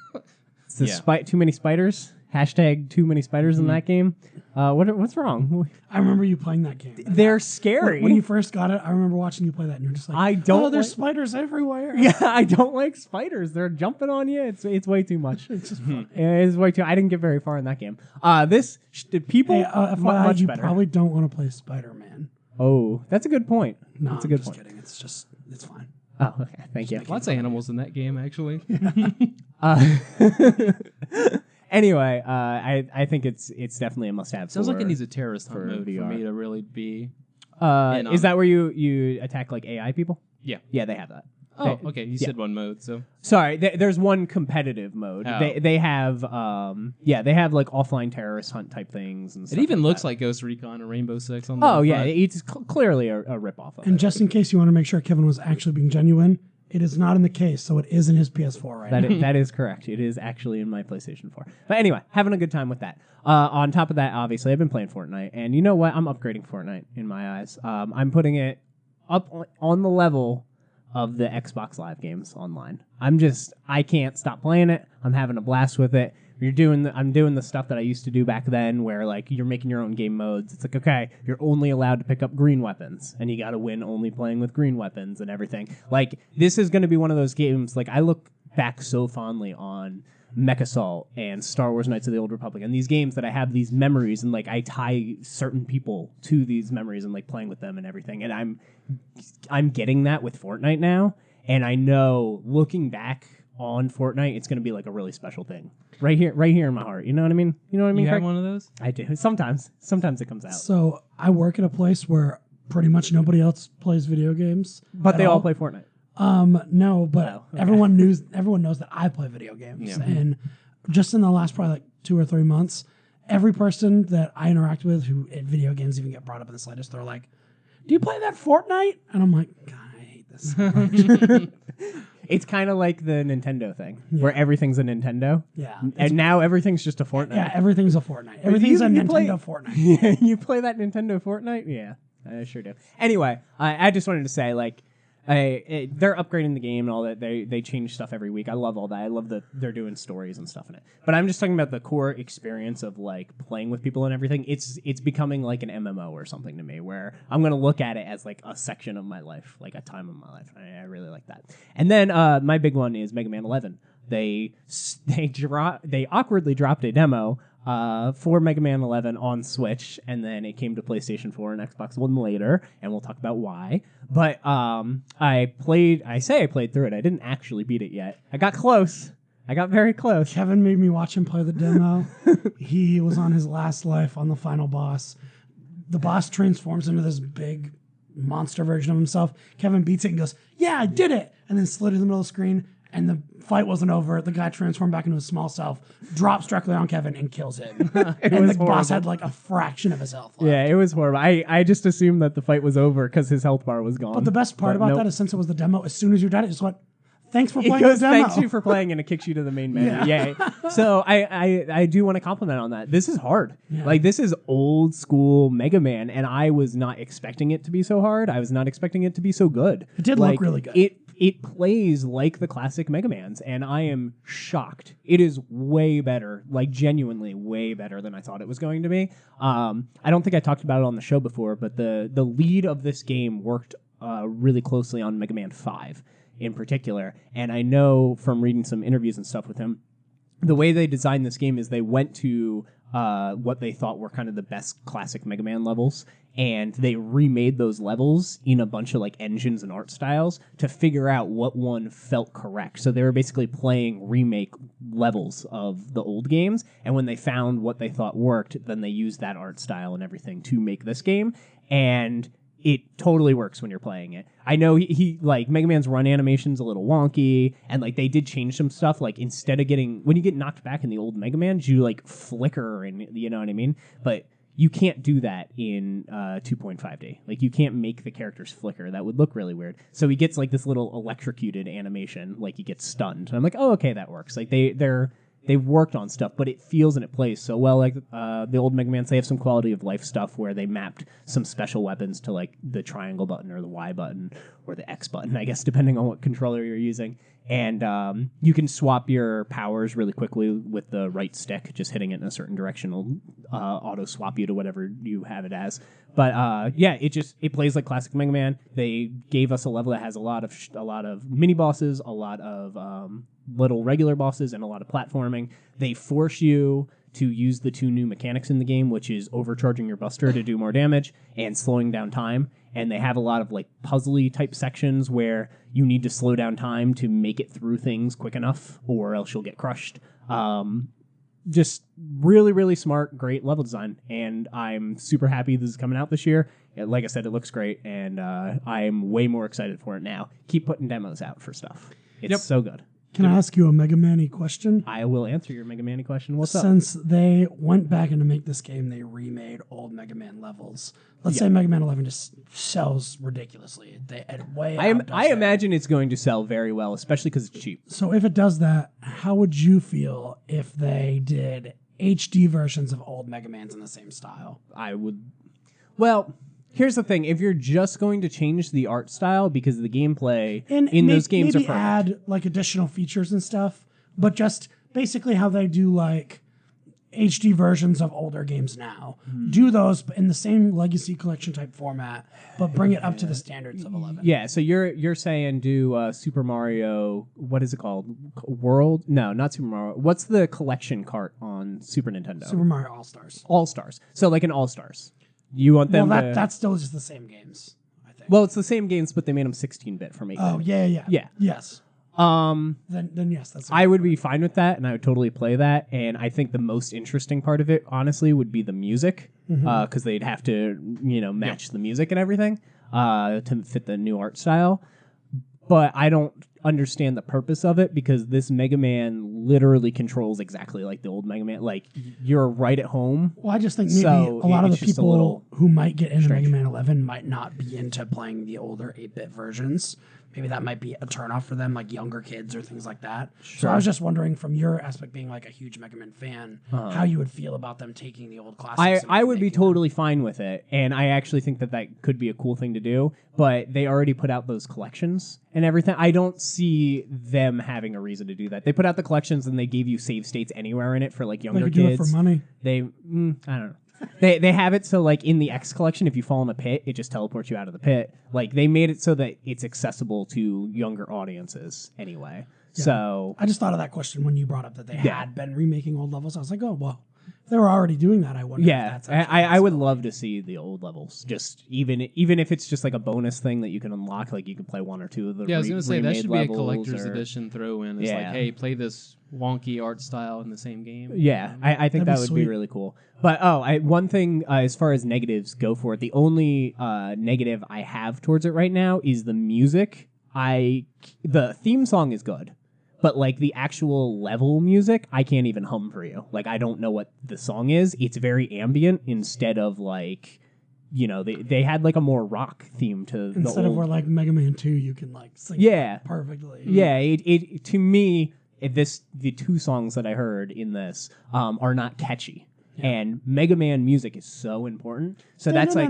Speaker 1: It's the too many spiders. Hashtag too many spiders in that game. What's wrong?
Speaker 3: I remember you playing that game.
Speaker 1: They're scary.
Speaker 3: When you first got it, I remember watching you play that, and you're just like, there's spiders everywhere.
Speaker 1: Yeah, I don't like spiders. They're jumping on you. It's way too much.
Speaker 3: It's just fun.
Speaker 1: It's way too. I didn't get very far in that game. People
Speaker 3: FYI, you
Speaker 1: better.
Speaker 3: probably don't want to play Spider-Man.
Speaker 1: Oh, that's a good point.
Speaker 3: No,
Speaker 1: that's a good
Speaker 3: just
Speaker 1: point.
Speaker 3: kidding. It's fine.
Speaker 1: Oh, okay. Thank you.
Speaker 2: Lots of animals in that game, actually.
Speaker 1: Anyway, I think it's definitely a must-have.
Speaker 2: Sounds like it needs a terrorist hunt mode
Speaker 1: VR.
Speaker 2: for me to really be.
Speaker 1: Is that where you attack like AI people?
Speaker 2: Yeah.
Speaker 1: Yeah, they have that.
Speaker 2: Oh, okay. You said one mode, so.
Speaker 1: Sorry, there's one competitive mode.
Speaker 2: Oh.
Speaker 1: They have they have like offline terrorist hunt type things and stuff.
Speaker 2: It even
Speaker 1: like
Speaker 2: looks
Speaker 1: that.
Speaker 2: like Ghost Recon or Rainbow Six on the
Speaker 1: Oh yeah,
Speaker 2: front.
Speaker 1: it's clearly a ripoff of
Speaker 3: And
Speaker 1: it.
Speaker 3: just in case you want to make sure Kevin was actually being genuine, it is not in the case, so it is in his PS4 right now.
Speaker 1: That is correct. It is actually in my PlayStation 4. But anyway, having a good time with that. On top of that, obviously, I've been playing Fortnite, and you know what? I'm upgrading Fortnite in my eyes. I'm putting it up on the level of the Xbox Live games online. I can't stop playing it. I'm having a blast with it. I'm doing the stuff that I used to do back then where like you're making your own game modes. It's like, okay, you're only allowed to pick up green weapons and you got to win only playing with green weapons and everything. Like this is going to be one of those games. Like I look back so fondly on Mech Assault and Star Wars Knights of the Old Republic and these games that I have these memories and like I tie certain people to these memories and like playing with them and everything. And I'm getting that with Fortnite now. And I know looking back on Fortnite, it's going to be like a really special thing right here in my heart. You know what I mean? You
Speaker 2: You have
Speaker 1: Craig?
Speaker 2: one of those?
Speaker 1: I do. Sometimes it comes out.
Speaker 3: So I work at a place where pretty much nobody else plays video games.
Speaker 1: But they all play Fortnite.
Speaker 3: No, but
Speaker 1: Oh, okay.
Speaker 3: everyone knows that I play video games.
Speaker 2: Yeah.
Speaker 3: And just in the last probably like 2 or 3 months, every person that I interact with who at video games even get brought up in the slightest, they're like, "Do you play that Fortnite?" And I'm like, "God, I hate this so much."
Speaker 1: It's kind of like the Nintendo thing where everything's a Nintendo.
Speaker 3: Yeah.
Speaker 1: And now everything's just a Fortnite.
Speaker 3: Yeah, everything's a Fortnite. Everything's a Nintendo Fortnite.
Speaker 1: Yeah, you play that Nintendo Fortnite? Yeah, I sure do. Anyway, I just wanted to say, like, they're upgrading the game and all that. They change stuff every week. I love all that. I love that they're doing stories and stuff in it. But I'm just talking about the core experience of like playing with people and everything. It's becoming like an MMO or something to me, where I'm gonna look at it as like a section of my life, like a time of my life. I really like that. And then my big one is Mega Man 11. They awkwardly dropped a demo for Mega Man 11 on Switch, and then it came to PlayStation 4 and Xbox One later, and we'll talk about why. But I played through it. I didn't actually beat it yet. I got close. I got very close.
Speaker 3: Kevin made me watch him play the demo. He was on his last life on the final boss. The boss transforms into this big monster version of himself. Kevin beats it and goes, "Yeah, I did it!" And then slid in the middle of the screen, and the fight wasn't over. The guy transformed back into his small self, drops directly on Kevin, and kills him. And the boss had like a fraction of his health left.
Speaker 1: Yeah, it was horrible. I just assumed that the fight was over because his health bar was gone.
Speaker 3: But the best part about
Speaker 1: nope.
Speaker 3: that is since it was the demo, as soon as you're done, it just went, "Thanks for
Speaker 1: It
Speaker 3: playing
Speaker 1: goes,
Speaker 3: the demo."
Speaker 1: thanks you for playing, and it kicks you to the main menu. Yay. So I do want to compliment on that. This is hard.
Speaker 3: Yeah.
Speaker 1: Like, this is old school Mega Man, and I was not expecting it to be so hard. I was not expecting it to be so good.
Speaker 3: It did look really good.
Speaker 1: It plays like the classic Mega Mans, and I am shocked. It is way better, like genuinely way better than I thought it was going to be. I don't think I talked about it on the show before, but the lead of this game worked really closely on Mega Man 5 in particular, and I know from reading some interviews and stuff with him, the way they designed this game is they went to what they thought were kind of the best classic Mega Man levels, and they remade those levels in a bunch of like engines and art styles to figure out what one felt correct. So they were basically playing remake levels of the old games, and when they found what they thought worked, then they used that art style and everything to make this game, and it totally works when you're playing it. I know he like Mega Man's run animation's a little wonky, and like they did change some stuff. Like instead of when you get knocked back in the old Mega Man, you like flicker, and you know what I mean. But you can't do that in 2.5D. Like you can't make the characters flicker. That would look really weird. So he gets like this little electrocuted animation, like he gets stunned. And I'm like, oh, okay, that works. Like they've worked on stuff, but it feels and it plays so well like the old Mega Man. They have some quality of life stuff where they mapped some special weapons to like the triangle button or the Y button or the X button, I guess, depending on what controller you're using. And you can swap your powers really quickly with the right stick. Just hitting it in a certain direction will auto swap you to whatever you have it as. But yeah, it plays like classic Mega Man. They gave us a level that has a lot of mini bosses, a lot of little regular bosses, and a lot of platforming. They force you to use the two new mechanics in the game, which is overcharging your buster to do more damage and slowing down time. And they have a lot of like puzzly type sections where you need to slow down time to make it through things quick enough, or else you'll get crushed. Just really, really smart, great level design, and I'm super happy this is coming out this year. Like I said, it looks great, and I'm way more excited for it now. Keep putting demos out for stuff. It's so good.
Speaker 3: Can I ask you a Mega Man-y question?
Speaker 1: I will answer your Mega Man-y question. What's up?
Speaker 3: Since they went back in to make this game, they remade old Mega Man levels. Let's say Mega Man 11 just sells ridiculously.
Speaker 1: I imagine it's going to sell very well, especially because it's cheap.
Speaker 3: So if it does that, how would you feel if they did HD versions of old Mega Mans in the same style?
Speaker 1: I would... Well... Here's the thing: if you're just going to change the art style because the gameplay in those games
Speaker 3: maybe
Speaker 1: are perfect,
Speaker 3: add like additional features and stuff, but just basically how they do like HD versions of older games now. Do those in the same Legacy Collection type format, but bring it up to the standards of 11.
Speaker 1: Yeah. So you're saying do Super Mario? What is it called? World? No, not Super Mario. What's the collection cart on Super Nintendo?
Speaker 3: Super Mario All Stars.
Speaker 1: All Stars. So like an All Stars. You want them?
Speaker 3: Well, that's still just the same games, I think.
Speaker 1: Well, it's the same games, but they made them 16-bit from 8-bit.
Speaker 3: Oh, yeah. Yes. Then yes, that's.
Speaker 1: I would be fine with that, and I would totally play that. And I think the most interesting part of it, honestly, would be the music, because they'd have to, match the music and everything to fit the new art style. But I don't understand the purpose of it, because this Mega Man literally controls exactly like the old Mega Man. Like, you're right at home.
Speaker 3: Well, I just think maybe a lot of the people who might get into Mega Man 11 might not be into playing the older 8-bit versions. Maybe that might be a turnoff for them, like younger kids or things like that. Sure. So I was just wondering, from your aspect, being like a huge Mega Man fan, how you would feel about them taking the old classics.
Speaker 1: I would be totally fine with it, and I actually think that could be a cool thing to do, but they already put out those collections and everything. I don't see them having a reason to do that. They put out the collections, and they gave you save states anywhere in it for like younger kids.
Speaker 3: Do it for money.
Speaker 1: I don't know. They have it so like in the X collection, if you fall in a pit, it just teleports you out of the pit. Like they made it so that it's accessible to younger audiences anyway. Yeah. So
Speaker 3: I just thought of that question when you brought up that they had been remaking old levels. I was like, oh well, if they were already doing that, I wonder.
Speaker 1: Yeah, if that's I would love to see the old levels. Just even if it's just like a bonus thing that you can unlock, like you can play one or two of the.
Speaker 2: Yeah, I was gonna say that should be a collector's
Speaker 1: or,
Speaker 2: edition throw in. It's like, hey, play this wonky art style in the same game.
Speaker 1: Yeah, I think that would be really cool. But one thing as far as negatives go for it, the only negative I have towards it right now is the music. The theme song is good, but like the actual level music, I can't even hum for you. Like I don't know what the song is. It's very ambient instead of like, they had like a more rock theme to
Speaker 3: instead of where like Mega Man 2, you can like sing perfectly.
Speaker 1: Yeah, it to me. The two songs that I heard in this are not catchy, and Mega Man music is so important. So that's like,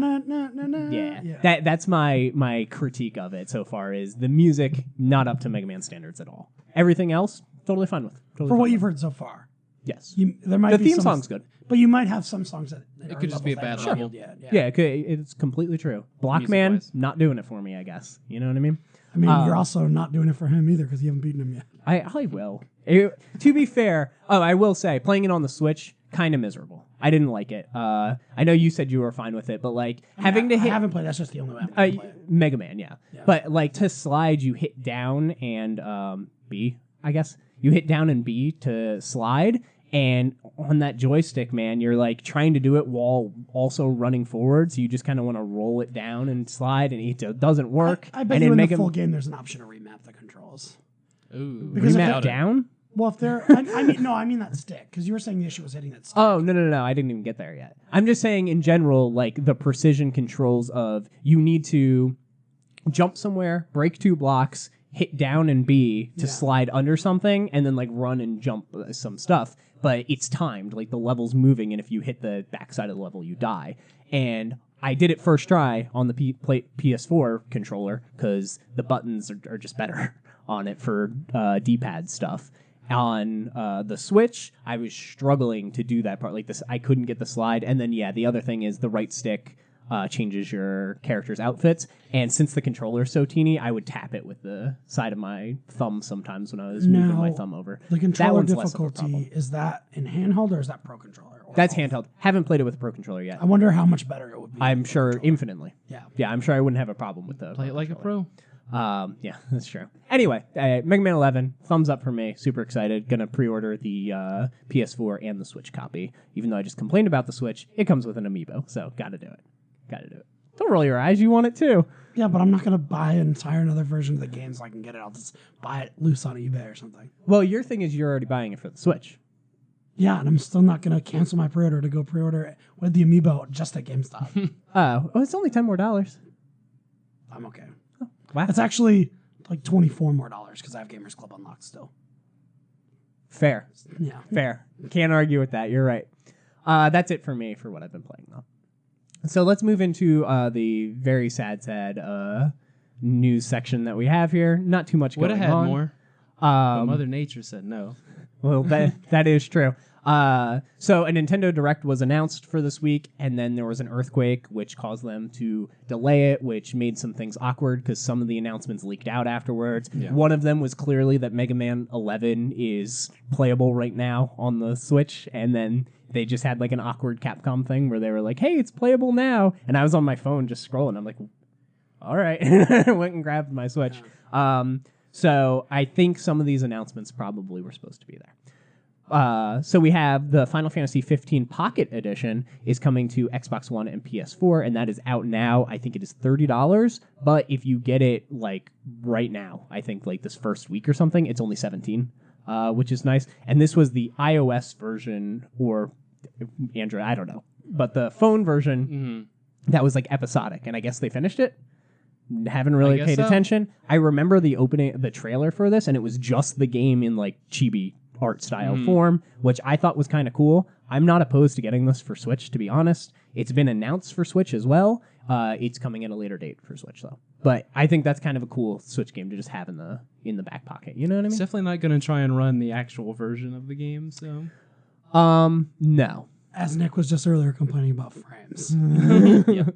Speaker 1: that's my critique of it so far is the music not up to Mega Man standards at all. Everything else, totally fine with.
Speaker 3: For what you've heard so far,
Speaker 1: yes,
Speaker 3: there might be
Speaker 1: the theme song's good,
Speaker 3: but you might have some songs that
Speaker 2: it could just be a bad level.
Speaker 1: Yeah, it's completely true. Blockman not doing it for me, I guess. You know what I mean?
Speaker 3: I mean, you're also not doing it for him either because you haven't beaten him yet.
Speaker 1: I will. To be fair, I will say, playing it on the Switch, kind of miserable. I didn't like it. I know you said you were fine with it, but like having to hit.
Speaker 3: I haven't played. That's just the only way I'm gonna play it.
Speaker 1: Mega Man, yeah. But like to slide, you hit down and B, I guess. You hit down and B to slide, and on that joystick, man, you're like trying to do it while also running forward. So you just kind of want to roll it down and slide, and it doesn't work.
Speaker 3: I bet you in the full game, there's an option to remap the controls.
Speaker 2: Ooh.
Speaker 3: Because
Speaker 1: remap down.
Speaker 3: Well, if they're, I mean that stick, because you were saying the issue was hitting that stick.
Speaker 1: Oh, no, I didn't even get there yet. I'm just saying in general, like the precision controls of you need to jump somewhere, break 2 blocks, hit down and B to slide under something, and then like run and jump some stuff. But it's timed, like the level's moving, and if you hit the backside of the level, you die. And I did it first try on the PS4 controller because the buttons are just better on it for D-pad stuff. On the Switch, I was struggling to do that part. Like this, I couldn't get the slide. And then, the other thing is the right stick changes your character's outfits. And since the controller's so teeny, I would tap it with the side of my thumb sometimes when I was moving my thumb over.
Speaker 3: The controller difficulty, is that in handheld or is that Pro Controller?
Speaker 1: That's handheld. Haven't played it with a Pro Controller yet.
Speaker 3: I wonder how much better it would be.
Speaker 1: I'm sure infinitely. Yeah, I'm sure I wouldn't have a problem with the
Speaker 2: Play it like a pro.
Speaker 1: Yeah, that's true. Anyway, Mega Man 11, thumbs up for me. Super excited. Gonna pre-order the PS4 and the Switch copy. Even though I just complained about the Switch, it comes with an amiibo, so gotta do it. Don't roll your eyes. You want it too.
Speaker 3: Yeah, but I'm not gonna buy an entire another version of the game so I can get it. I'll just buy it loose on eBay or something.
Speaker 1: Well, your thing is you're already buying it for the Switch.
Speaker 3: Yeah, and I'm still not gonna cancel my pre-order to go pre-order it with the amiibo just at GameStop.
Speaker 1: It's only $10 more.
Speaker 3: I'm okay.
Speaker 1: Wow.
Speaker 3: It's actually like $24 more because I have Gamers Club unlocked still.
Speaker 1: Fair.
Speaker 3: Yeah.
Speaker 1: Fair. Can't argue with that. You're right. That's it for me for what I've been playing, though. So let's move into the very sad news section that we have here. Not too much going on.
Speaker 2: Would have had more. But Mother Nature said no.
Speaker 1: Well, that is true. So a Nintendo Direct was announced for this week, and then there was an earthquake, which caused them to delay it, which made some things awkward because some of the announcements leaked out afterwards. Yeah. One of them was clearly that Mega Man 11 is playable right now on the Switch, and then they just had like an awkward Capcom thing where they were like, hey, it's playable now. And I was on my phone just scrolling. I'm like, all right. I went and grabbed my Switch. So I think some of these announcements probably were supposed to be there. So we have the Final Fantasy 15 Pocket Edition is coming to Xbox One and PS4, and that is out now. I think it is $30, but if you get it like right now, I think like this first week or something, it's only $17, which is nice. And this was the iOS version or Android, I don't know, but the phone version that was like episodic, and I guess they finished it. Haven't really paid attention. I remember the trailer for this, and it was just the game in like chibi art style form, which I thought was kind of cool. I'm not opposed to getting this for Switch, to be honest. It's been announced for Switch as well. It's coming at a later date for Switch though. But I think that's kind of a cool Switch game to just have in the back pocket. You know what I mean?
Speaker 2: It's definitely not going to try and run the actual version of the game. So,
Speaker 1: no.
Speaker 3: As Nick was just earlier complaining about frames.
Speaker 1: Yep.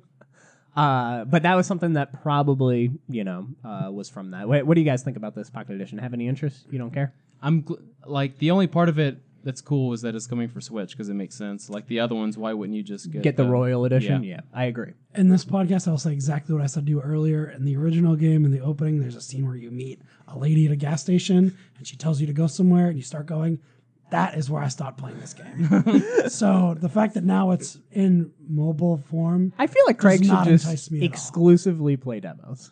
Speaker 1: But that was something that probably, was from that. What do you guys think about this Pocket Edition? Have any interest? You don't care?
Speaker 2: I'm like the only part of it that's cool is that it's coming for Switch because it makes sense. Like the other ones, why wouldn't you just
Speaker 1: get the Royal Edition? Yeah, I agree.
Speaker 3: In this podcast, I'll say exactly what I said to you earlier. In the original game, in the opening, there's a scene where you meet a lady at a gas station and she tells you to go somewhere and you start going. That is where I stopped playing this game. So the fact that now it's in mobile form,
Speaker 1: I feel like Craig should just exclusively play demos.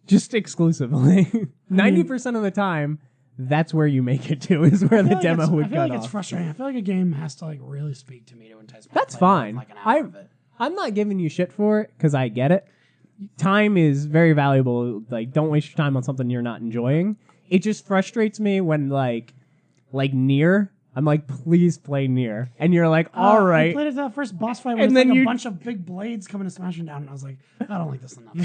Speaker 1: Just exclusively. 90% of the time, that's where you make it to, is where the demo would cut off.
Speaker 3: I feel like it's frustrating. I feel like a game has to like really speak to me to entice me.
Speaker 1: That's fine.
Speaker 3: Like an hour of it.
Speaker 1: I'm not giving you shit for it because I get it. Time is very valuable. Like, don't waste your time on something you're not enjoying. It just frustrates me when like Nier, I'm like, please play Nier, and you're like, all right.
Speaker 3: I played it that first boss fight, and then like a bunch of big blades coming and smashing down, and I was like, I don't like this enough.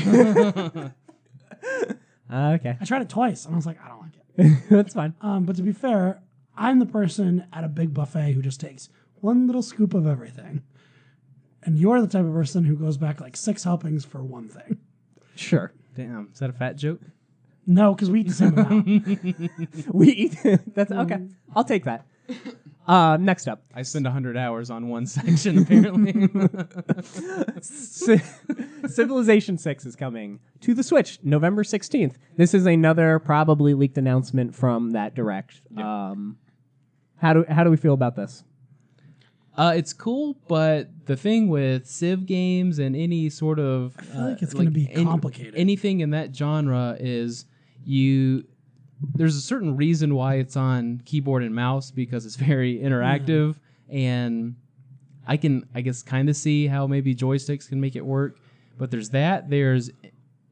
Speaker 1: Okay.
Speaker 3: I tried it twice, and I was like, I don't like it.
Speaker 1: That's fine.
Speaker 3: But to be fair, I'm the person at a big buffet who just takes one little scoop of everything, and you're the type of person who goes back like 6 helpings for one thing.
Speaker 1: Sure.
Speaker 2: Damn, is that a fat joke?
Speaker 3: No, because we eat the same amount.
Speaker 1: We eat. That's okay. I'll take that. Next up.
Speaker 2: I spend 100 hours on one section, apparently.
Speaker 1: Civilization 6 is coming to the Switch November 16th. This is another probably leaked announcement from that Direct. Yep. How do we feel about this?
Speaker 2: It's cool, but the thing with Civ games and any sort of...
Speaker 3: I feel like it's going to be complicated.
Speaker 2: Anything in that genre is there's a certain reason why it's on keyboard and mouse, because it's very interactive, and I guess kind of see how maybe joysticks can make it work, but there's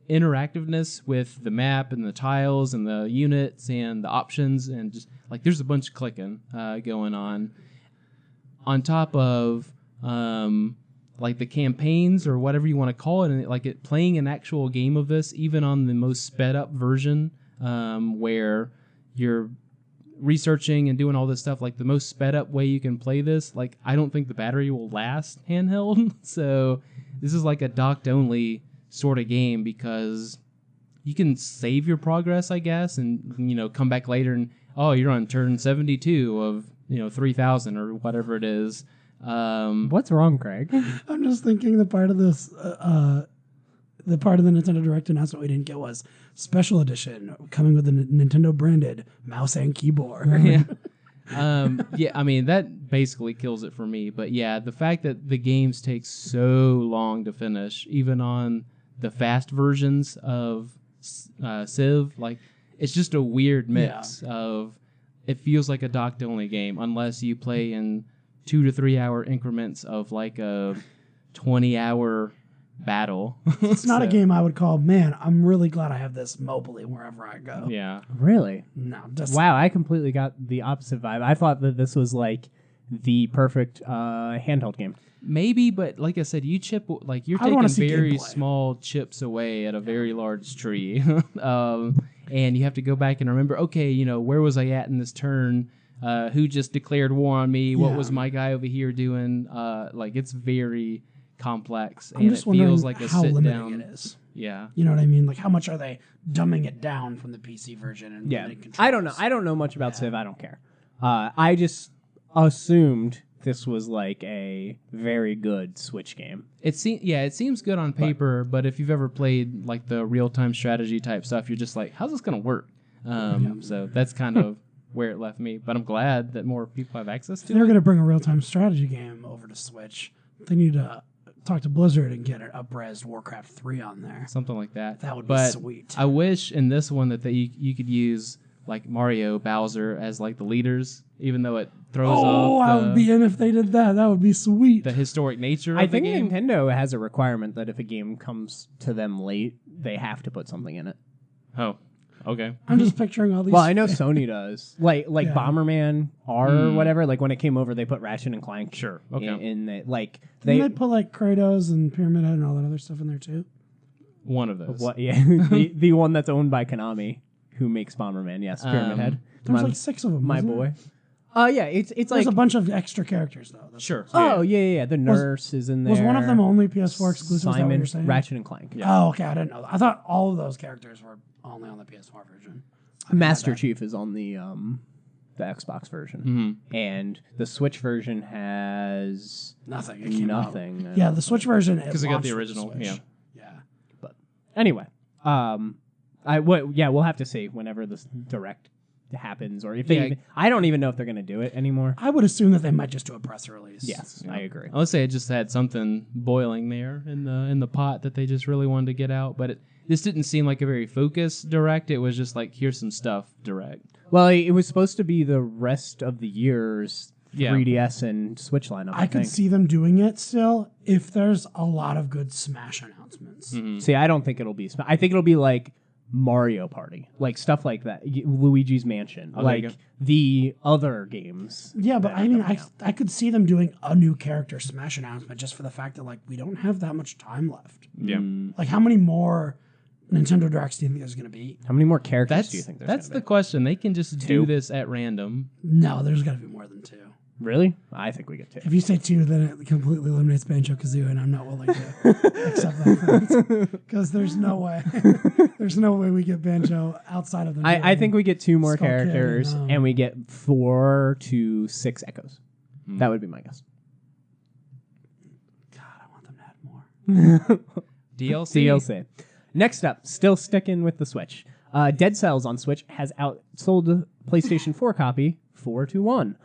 Speaker 2: interactiveness with the map and the tiles and the units and the options, and just like there's a bunch of clicking going on top of like the campaigns or whatever you want to call it, and like playing an actual game of this, even on the most sped up version, where you're researching and doing all this stuff, like the most sped up way you can play this, like I don't think the battery will last handheld. So this is like a docked only sort of game, because you can save your progress, I guess, and come back later and you're on turn 72 of 3,000 or whatever it is.
Speaker 1: What's wrong, Craig?
Speaker 3: I'm just thinking the part of this, the part of the Nintendo Direct announcement we didn't get was special edition coming with a Nintendo branded mouse and keyboard.
Speaker 2: Yeah. I mean, that basically kills it for me. But yeah, the fact that the games take so long to finish, even on the fast versions of Civ, like it's just a weird mix of. It feels like a docked only game unless you play in 2 to 3 hour increments of like a 20-hour battle.
Speaker 3: It's not a game I would call, man, I'm really glad I have this mobily wherever I go.
Speaker 2: Yeah.
Speaker 1: Really?
Speaker 3: No.
Speaker 1: Wow, I completely got the opposite vibe. I thought that this was like the perfect handheld game.
Speaker 2: Maybe, but like I said, you're taking very small chips away at a very large tree. And you have to go back and remember, okay, where was I at in this turn? Who just declared war on me? What was my guy over here doing? Like it's very complex, and it feels like a sit down.
Speaker 3: It is.
Speaker 2: Yeah.
Speaker 3: You know what I mean? Like how much are they dumbing it down from the PC version? And
Speaker 1: I don't know. I don't know much about Civ. I don't care. I just assumed this was like a very good Switch game.
Speaker 2: It seems good on paper, but if you've ever played like the real-time strategy type stuff, you're just like, how's this going to work? So that's kind of where it left me, but I'm glad that more people have access to it.
Speaker 3: They're going to bring a real-time strategy game over to Switch. They need to talk to Blizzard and get an up-res Warcraft 3 on there.
Speaker 2: Something like that.
Speaker 3: That would be sweet.
Speaker 2: I wish in this one that you could use like Mario, Bowser as like the leaders, even though it throws off.
Speaker 3: I would be in if they did that. That would be sweet.
Speaker 2: The historic nature
Speaker 1: of
Speaker 2: the game.
Speaker 1: I think Nintendo has a requirement that if a game comes to them late, they have to put something in it.
Speaker 2: Oh, okay.
Speaker 3: I'm just picturing all these.
Speaker 1: Well, I know Sony does. Like Bomberman R or whatever. Like when it came over, they put Ratchet and Clank.
Speaker 2: Sure. Okay.
Speaker 1: In the, like
Speaker 3: they put like Kratos and Pyramid Head and all that other stuff in there too.
Speaker 2: One of those.
Speaker 1: What? Yeah, the one that's owned by Konami, who makes Bomberman. Yes, Pyramid Head.
Speaker 3: There's like 6 of them.
Speaker 1: My boy. Yeah, it's
Speaker 3: There's
Speaker 1: like
Speaker 3: a bunch of extra characters though.
Speaker 2: Sure.
Speaker 1: Yeah. The nurse is in there.
Speaker 3: Was one of them only PS4 exclusive?
Speaker 1: Simon,
Speaker 3: is that what you're saying?
Speaker 1: Ratchet and Clank.
Speaker 3: Yeah. Oh, okay. I didn't know that. I thought all of those characters were only on the PS4 version.
Speaker 1: Master Chief is on the Xbox version, and the Switch version has
Speaker 3: nothing.
Speaker 1: Nothing.
Speaker 3: Yeah, the Switch version
Speaker 2: because they got the original.
Speaker 3: Yeah.
Speaker 1: But anyway, we'll have to see whenever this Direct happens, or if they. Even, I don't even know if they're going to do it anymore.
Speaker 3: I would assume that they might just do a press release.
Speaker 1: Yes, I agree.
Speaker 2: I would say it just had something boiling there in the pot that they just really wanted to get out, but this didn't seem like a very focused Direct. It was just like, here's some stuff Direct.
Speaker 1: Well, it was supposed to be the rest of the year's 3DS and Switch lineup.
Speaker 3: I could see them doing it still if there's a lot of good Smash announcements.
Speaker 1: Mm-hmm. See, I don't think it'll be Smash. I think it'll be like Mario Party, like stuff like that. Luigi's Mansion, like the other games.
Speaker 3: Yeah, but I mean, I could see them doing a new character Smash announcement just for the fact that like we don't have that much time left.
Speaker 2: Yeah.
Speaker 3: Like how many more Nintendo Directs do you think there's going to be?
Speaker 1: How many more characters do you think there's
Speaker 2: That's the question. They can just do this at random.
Speaker 3: No, there's got to be more than 2.
Speaker 1: Really? I think we get 2.
Speaker 3: If you say 2, then it completely eliminates Banjo-Kazooie, and I'm not willing to accept that because there's no way. There's no way we get Banjo outside of the
Speaker 1: I think we get 2 more
Speaker 3: Skull Kid
Speaker 1: characters, and we get 4 to 6 echoes. That would be my guess.
Speaker 3: God, I want them to add more.
Speaker 2: DLC.
Speaker 1: Next up, still sticking with the Switch. Dead Cells on Switch has outsold PlayStation 4 copy 4-1.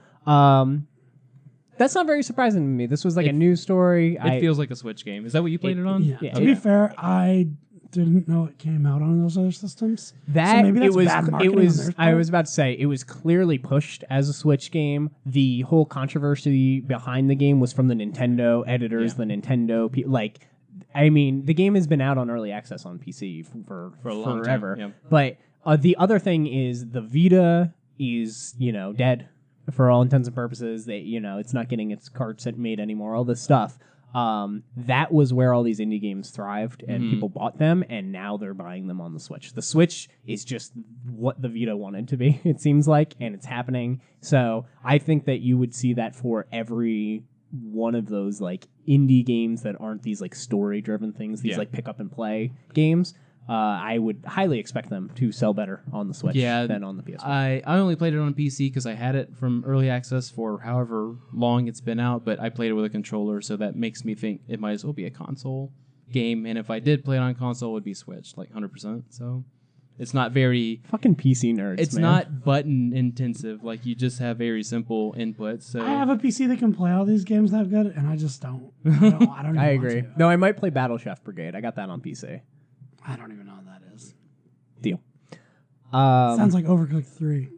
Speaker 1: That's not very surprising to me. This was like a news story.
Speaker 2: It feels like a Switch game. Is that what you played it on?
Speaker 3: Yeah. To be fair, I didn't know it came out on those other systems.
Speaker 1: That
Speaker 3: so maybe that's
Speaker 1: it was.
Speaker 3: bad marketing on their
Speaker 1: I
Speaker 3: part.
Speaker 1: was about to say it was clearly pushed as a Switch game. The whole controversy behind the game was from the Nintendo editors, the Nintendo I mean, the game has been out on early access on PC for
Speaker 2: a long
Speaker 1: forever.
Speaker 2: time.
Speaker 1: But the other thing is the Vita is dead for all intents and purposes. That it's not getting its carts made anymore. All this stuff. That was where all these indie games thrived, and people bought them, and now they're buying them on the Switch. The Switch is just what the Vita wanted to be. It seems like, and it's happening. So I think that you would see that for every one of those indie games that aren't these story driven things, these pick up and play games. I would highly expect them to sell better on the Switch than on the PS4.
Speaker 2: I only played it on PC because I had it from early access for however long it's been out, but I played it with a controller, so that makes me think it might as well be a console game. And if I did play it on console, it would be Switch, 100%. So it's not very...
Speaker 1: Fucking PC nerds,
Speaker 2: It's
Speaker 1: man.
Speaker 2: not button intensive. You just have very simple inputs. So
Speaker 3: I have a PC that can play all these games that I've got, and I just don't. I don't even
Speaker 1: I
Speaker 3: want
Speaker 1: agree.
Speaker 3: to.
Speaker 1: No, I might play Battle Chef Brigade. I got that on PC.
Speaker 3: I don't even know what that is.
Speaker 1: Deal.
Speaker 3: Sounds like Overcooked 3.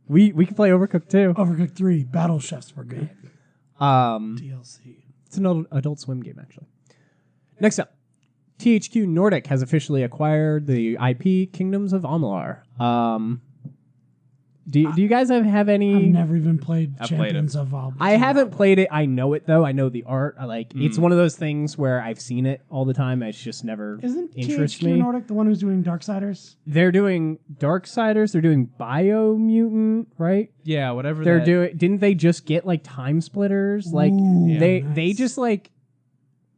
Speaker 1: We can play Overcooked too.
Speaker 3: Overcooked 3, Battle Chefs Brigade. DLC.
Speaker 1: It's an Adult Swim game, actually. Next up, THQ Nordic has officially acquired the IP Kingdoms of Amalur. Do you guys have any?
Speaker 3: I've never even played
Speaker 2: I've played
Speaker 3: Champions of All.
Speaker 1: I haven't played it. I know it though. I know the art. It's one of those things where I've seen it all the time. It's just never
Speaker 3: Isn't
Speaker 1: interests
Speaker 3: THQ
Speaker 1: me.
Speaker 3: Nordic the one who's doing Darksiders?
Speaker 1: They're doing Darksiders. They're doing Biomutant, right?
Speaker 2: yeah, whatever
Speaker 1: They're
Speaker 2: that...
Speaker 1: doing. Didn't they just get Time Splitters?
Speaker 3: Ooh,
Speaker 1: they
Speaker 3: nice.
Speaker 1: just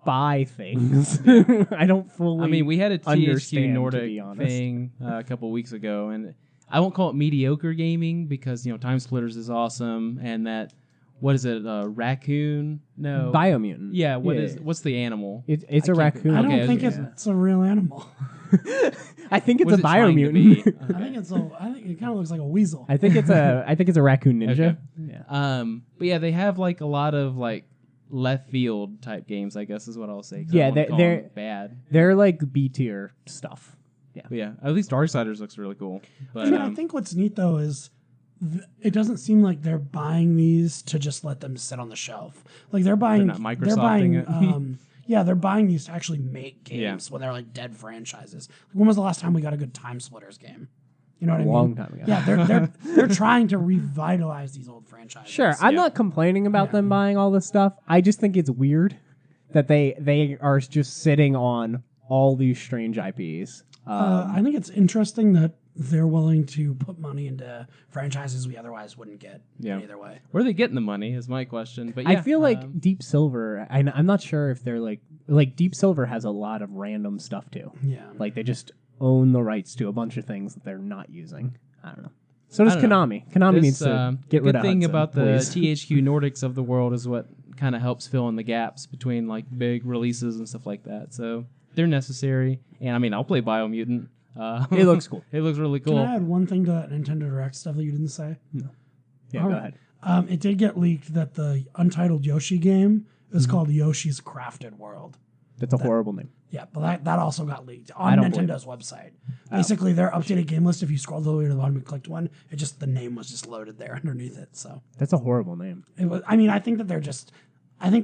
Speaker 1: buy things. I don't fully.
Speaker 2: I mean, we had a THQ
Speaker 1: understand, to
Speaker 2: Nordic
Speaker 1: be honest.
Speaker 2: thing a couple weeks ago, and I won't call it mediocre gaming because Time Splitters is awesome, and that what is it? Raccoon? No,
Speaker 1: Biomutant.
Speaker 2: Yeah, what's the animal?
Speaker 1: It's a raccoon.
Speaker 3: I don't
Speaker 2: Okay,
Speaker 3: think
Speaker 2: yeah.
Speaker 3: it's a real animal.
Speaker 1: I think it's
Speaker 2: What's
Speaker 1: a
Speaker 2: it trying to
Speaker 1: Biomutant.
Speaker 2: be?
Speaker 3: I think it kind of looks like a weasel.
Speaker 1: I think it's a raccoon ninja.
Speaker 2: Okay.
Speaker 1: Yeah.
Speaker 2: But yeah, they have a lot of left field type games, I guess is what I'll say. 'Cause I
Speaker 1: Yeah,
Speaker 2: don't wanna call
Speaker 1: they're-
Speaker 2: them bad.
Speaker 1: They're B tier stuff.
Speaker 2: But yeah, at least Darksiders looks really cool. But
Speaker 3: I think what's neat though is it doesn't seem like they're buying these to just let them sit on the shelf. They're buying.
Speaker 2: They're not
Speaker 3: They're buying.
Speaker 2: Microsofting it.
Speaker 3: Yeah, they're buying these to actually make games when they're dead franchises. When was the last time we got a good Time Splitters game? You know what I mean?
Speaker 1: Long time ago.
Speaker 3: Yeah, they're trying to revitalize these old franchises.
Speaker 1: Sure, I'm not complaining about them buying all this stuff. I just think it's weird that they are just sitting on all these strange IPs.
Speaker 3: I think it's interesting that they're willing to put money into franchises we otherwise wouldn't get either way.
Speaker 2: where are they getting the money is my question. But yeah,
Speaker 1: I feel like Deep Silver. I'm not sure if they're like Deep Silver has a lot of random stuff too.
Speaker 3: Yeah.
Speaker 1: They just own the rights to a bunch of things that they're not using. I don't know. So does
Speaker 2: I don't know.
Speaker 1: Konami. Konami needs to get rid
Speaker 2: good
Speaker 1: of
Speaker 2: thing
Speaker 1: Hudson,
Speaker 2: about
Speaker 1: please.
Speaker 2: the THQ Nordics of the world is what kind of helps fill in the gaps between big releases and stuff like that. So they're necessary. And I mean, I'll play Biomutant.
Speaker 1: It looks cool.
Speaker 2: It looks really
Speaker 3: Can
Speaker 2: cool.
Speaker 3: I add one thing to that Nintendo Direct stuff that you didn't say?
Speaker 1: Yeah,
Speaker 3: All
Speaker 1: go
Speaker 3: right.
Speaker 1: ahead.
Speaker 3: It did get leaked that the Untitled Yoshi game is called Yoshi's Crafted World.
Speaker 1: That's a horrible name.
Speaker 3: Yeah, but that also got leaked
Speaker 1: I
Speaker 3: on
Speaker 1: don't believe
Speaker 3: Nintendo's website. Basically, their updated game list, if you scrolled all the way to the bottom and clicked one, the name was just loaded there underneath it. So
Speaker 1: That's a horrible name.
Speaker 3: it was. I mean, I think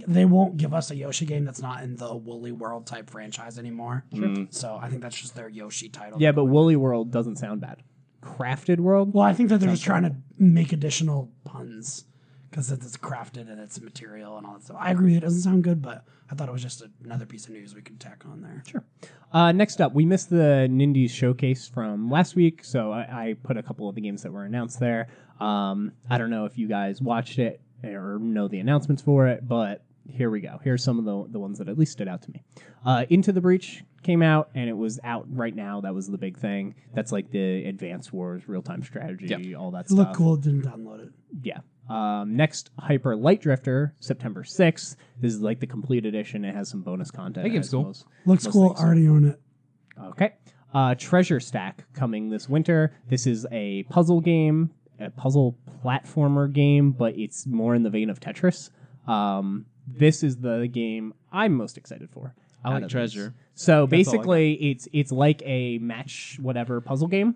Speaker 3: they won't give us a Yoshi game that's not in the Woolly World type franchise anymore. So I think that's just their Yoshi title.
Speaker 1: Yeah, but Woolly World doesn't sound bad. Crafted World?
Speaker 3: Well, I think that they're just trying to make additional puns because it's crafted and it's material and all that stuff. I agree it doesn't sound good, but I thought it was just another piece of news we could tack on there.
Speaker 1: Sure. Next up, we missed the Nindies showcase from last week, so I put a couple of the games that were announced there. I don't know if you guys watched it or know the announcements for it, but here we go. Here's some of the ones that at least stood out to me. Into the Breach came out, and it was out right now. That was the big thing. That's like the Advanced Wars, real-time strategy, all that
Speaker 3: It
Speaker 1: stuff.
Speaker 3: looked cool. Didn't download it.
Speaker 1: Yeah. Next, Hyper Light Drifter, September 6th. This is like the complete edition. It has some bonus content.
Speaker 2: That game's cool.
Speaker 3: Looks cool. Already own it.
Speaker 1: Okay. Treasure Stack coming this winter. This is a puzzle game, a puzzle platformer game, but it's more in the vein of Tetris. This is the game I'm most excited for.
Speaker 2: I like Treasure.
Speaker 1: So basically, it's like a match whatever puzzle game.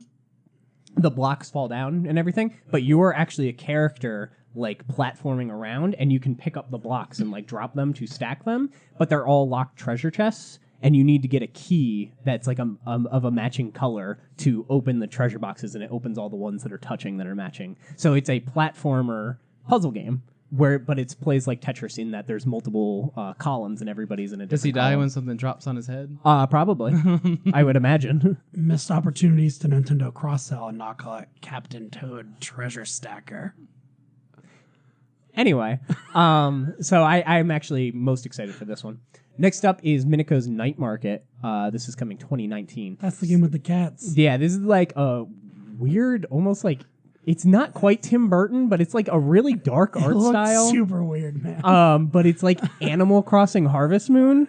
Speaker 1: The blocks fall down and everything, but you're actually a character like platforming around, and you can pick up the blocks and like drop them to stack them, but they're all locked treasure chests, and you need to get a key that's like of a matching color to open the treasure boxes, and it opens all the ones that are touching that are matching. So it's a platformer puzzle game. But it plays like Tetris in that there's multiple columns and everybody's in a different
Speaker 2: Does he die
Speaker 1: column.
Speaker 2: when something drops on his head?
Speaker 1: Probably. I would imagine.
Speaker 3: Missed opportunities to Nintendo cross-sell and not call it Captain Toad Treasure Stacker.
Speaker 1: Anyway, so I'm actually most excited for this one. Next up is Minico's Night Market. This is coming 2019.
Speaker 3: That's the game with the cats.
Speaker 1: Yeah, this is like a weird, almost like, it's not quite Tim Burton, but it's like a really dark art style.
Speaker 3: Super weird, man.
Speaker 1: But it's like Animal Crossing Harvest Moon.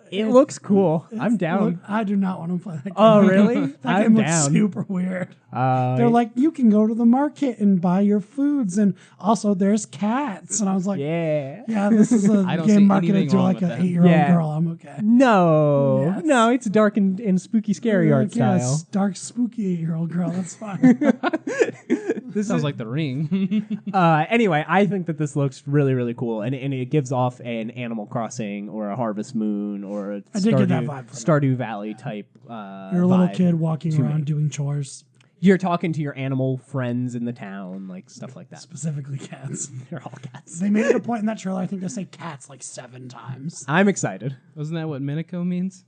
Speaker 1: It looks cool. I'm down.
Speaker 3: Look, I do not want to play that game.
Speaker 1: Oh, really?
Speaker 3: That
Speaker 1: I'm
Speaker 3: game looks
Speaker 1: down.
Speaker 3: super weird. They're like, you can go to the market and buy your foods, and also there's cats. And I was like,
Speaker 1: yeah.
Speaker 3: this is a
Speaker 2: I don't see
Speaker 3: game marketed
Speaker 2: anything
Speaker 3: to
Speaker 2: wrong
Speaker 3: like
Speaker 2: with
Speaker 3: an
Speaker 2: that.
Speaker 3: 8-year-old
Speaker 1: Yeah.
Speaker 3: girl. I'm okay.
Speaker 1: No,
Speaker 3: Yes.
Speaker 1: no, it's dark and spooky, scary art
Speaker 3: Yeah,
Speaker 1: style.
Speaker 3: dark, spooky 8-year-old girl. That's fine.
Speaker 2: This sounds like The Ring.
Speaker 1: Anyway, I think that this looks really, really cool, and it gives off an Animal Crossing or a Harvest Moon or a
Speaker 3: I did get that vibe from
Speaker 1: Stardew Valley type.
Speaker 3: You're a little
Speaker 1: vibe
Speaker 3: kid walking
Speaker 1: to
Speaker 3: around
Speaker 1: me.
Speaker 3: doing chores,
Speaker 1: You're talking to your animal friends in the town, like stuff like that.
Speaker 3: specifically cats.
Speaker 1: They're all cats.
Speaker 3: They made it a point in that trailer, I think, to say cats like 7 times.
Speaker 1: I'm excited.
Speaker 2: Wasn't that what Minico means?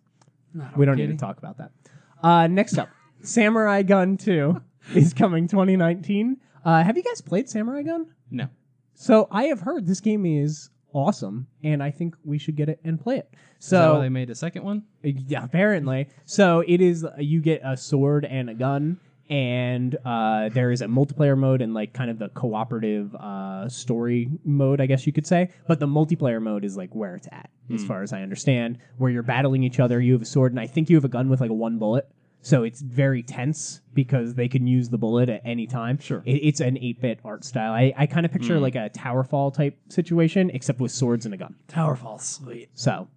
Speaker 1: We don't need
Speaker 2: kidding.
Speaker 1: to talk about that. Next up, Samurai Gun 2 is coming 2019. Have you guys played Samurai Gun?
Speaker 2: No.
Speaker 1: So I have heard this game is awesome, and I think we should get it and play it.
Speaker 2: Is that why
Speaker 1: So
Speaker 2: they made a second one?
Speaker 1: yeah, apparently. So it is. You get a sword and a gun, and there is a multiplayer mode and like kind of the cooperative story mode, I guess you could say. But the multiplayer mode is like where it's at, as far as I understand, where you're battling each other. You have a sword, and I think you have a gun with like a 1 bullet. So it's very tense because they can use the bullet at any time.
Speaker 2: Sure.
Speaker 1: It's an 8-bit art style. I kind of picture like a Towerfall type situation, except with swords and a gun.
Speaker 3: Towerfall, sweet.
Speaker 1: So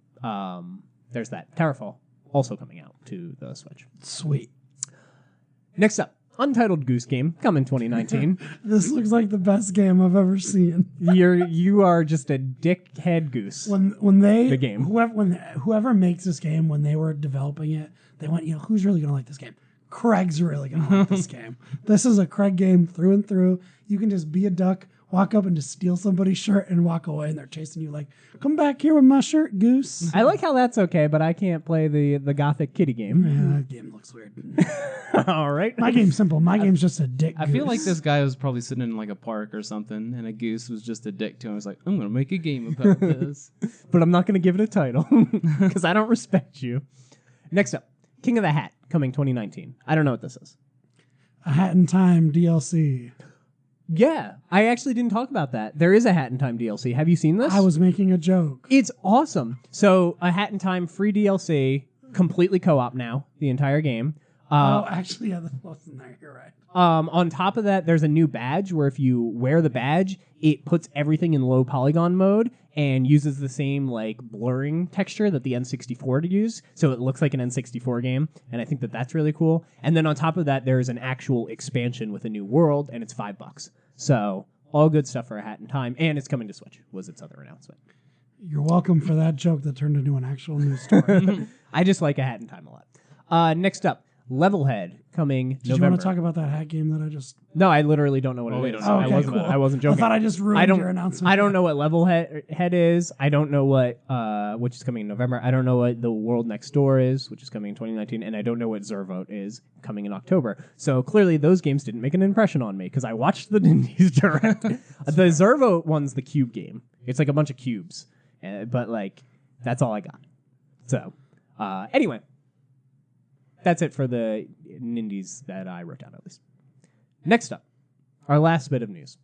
Speaker 1: there's that. Towerfall also coming out to the Switch.
Speaker 3: Sweet.
Speaker 1: Next up, Untitled Goose Game coming 2019.
Speaker 3: This looks like the best game I've ever seen.
Speaker 1: You are just a dickhead goose.
Speaker 3: When they
Speaker 1: The game.
Speaker 3: whoever makes this game, when they were developing it, they went, who's really gonna like this game? Craig's really gonna like this game. This is a Craig game through and through. You can just be a duck, walk up and just steal somebody's shirt and walk away, and they're chasing you like, come back here with my shirt, goose.
Speaker 1: I like how that's okay, but I can't play the gothic kitty game.
Speaker 3: Yeah, that game looks weird.
Speaker 1: All right.
Speaker 3: My game's simple. My game's just a dick.
Speaker 2: I feel like
Speaker 3: goose.
Speaker 2: this guy was probably sitting in like a park or something, and a goose was just a dick to him. He was like, I'm going to make a game about this.
Speaker 1: But I'm not going to give it a title because I don't respect you. Next up, King of the Hat coming 2019. I don't know what this is.
Speaker 3: A Hat in Time DLC.
Speaker 1: Yeah, I actually didn't talk about that. There is a Hat in Time DLC. Have you seen this?
Speaker 3: I was making a joke.
Speaker 1: It's awesome. So, a Hat in Time free DLC, completely co-op now, the entire game.
Speaker 3: Actually, yeah, that wasn't there. You're right.
Speaker 1: On top of that, there's a new badge where if you wear the badge, it puts everything in low polygon mode and uses the same like blurring texture that the N64 to use, so it looks like an N64 game, and I think that that's really cool. And then on top of that, there's an actual expansion with a new world, and it's $5. So all good stuff for a Hat in Time, and it's coming to Switch. Was its other announcement.
Speaker 3: You're welcome for that joke that turned into an actual news story.
Speaker 1: I just like a Hat in Time a lot. Next up, Levelhead coming
Speaker 3: Did you
Speaker 1: November.
Speaker 3: want to talk about that hat game that I just...
Speaker 1: No, I literally don't know what
Speaker 2: Oh, we
Speaker 1: it is.
Speaker 2: don't know.
Speaker 3: Okay,
Speaker 1: I wasn't joking.
Speaker 3: I thought I just ruined your announcement.
Speaker 1: I don't know what Levelhead is. I don't know what which is coming in November. I don't know what The World Next Door is, which is coming in 2019, and I don't know what Zervote is coming in October. So clearly those games didn't make an impression on me because I watched the Indies Direct. The Zervote one's the cube game. It's like a bunch of cubes, but like that's all I got. So anyway. That's it for the Nindies that I wrote down, at least. Next up, our last bit of news.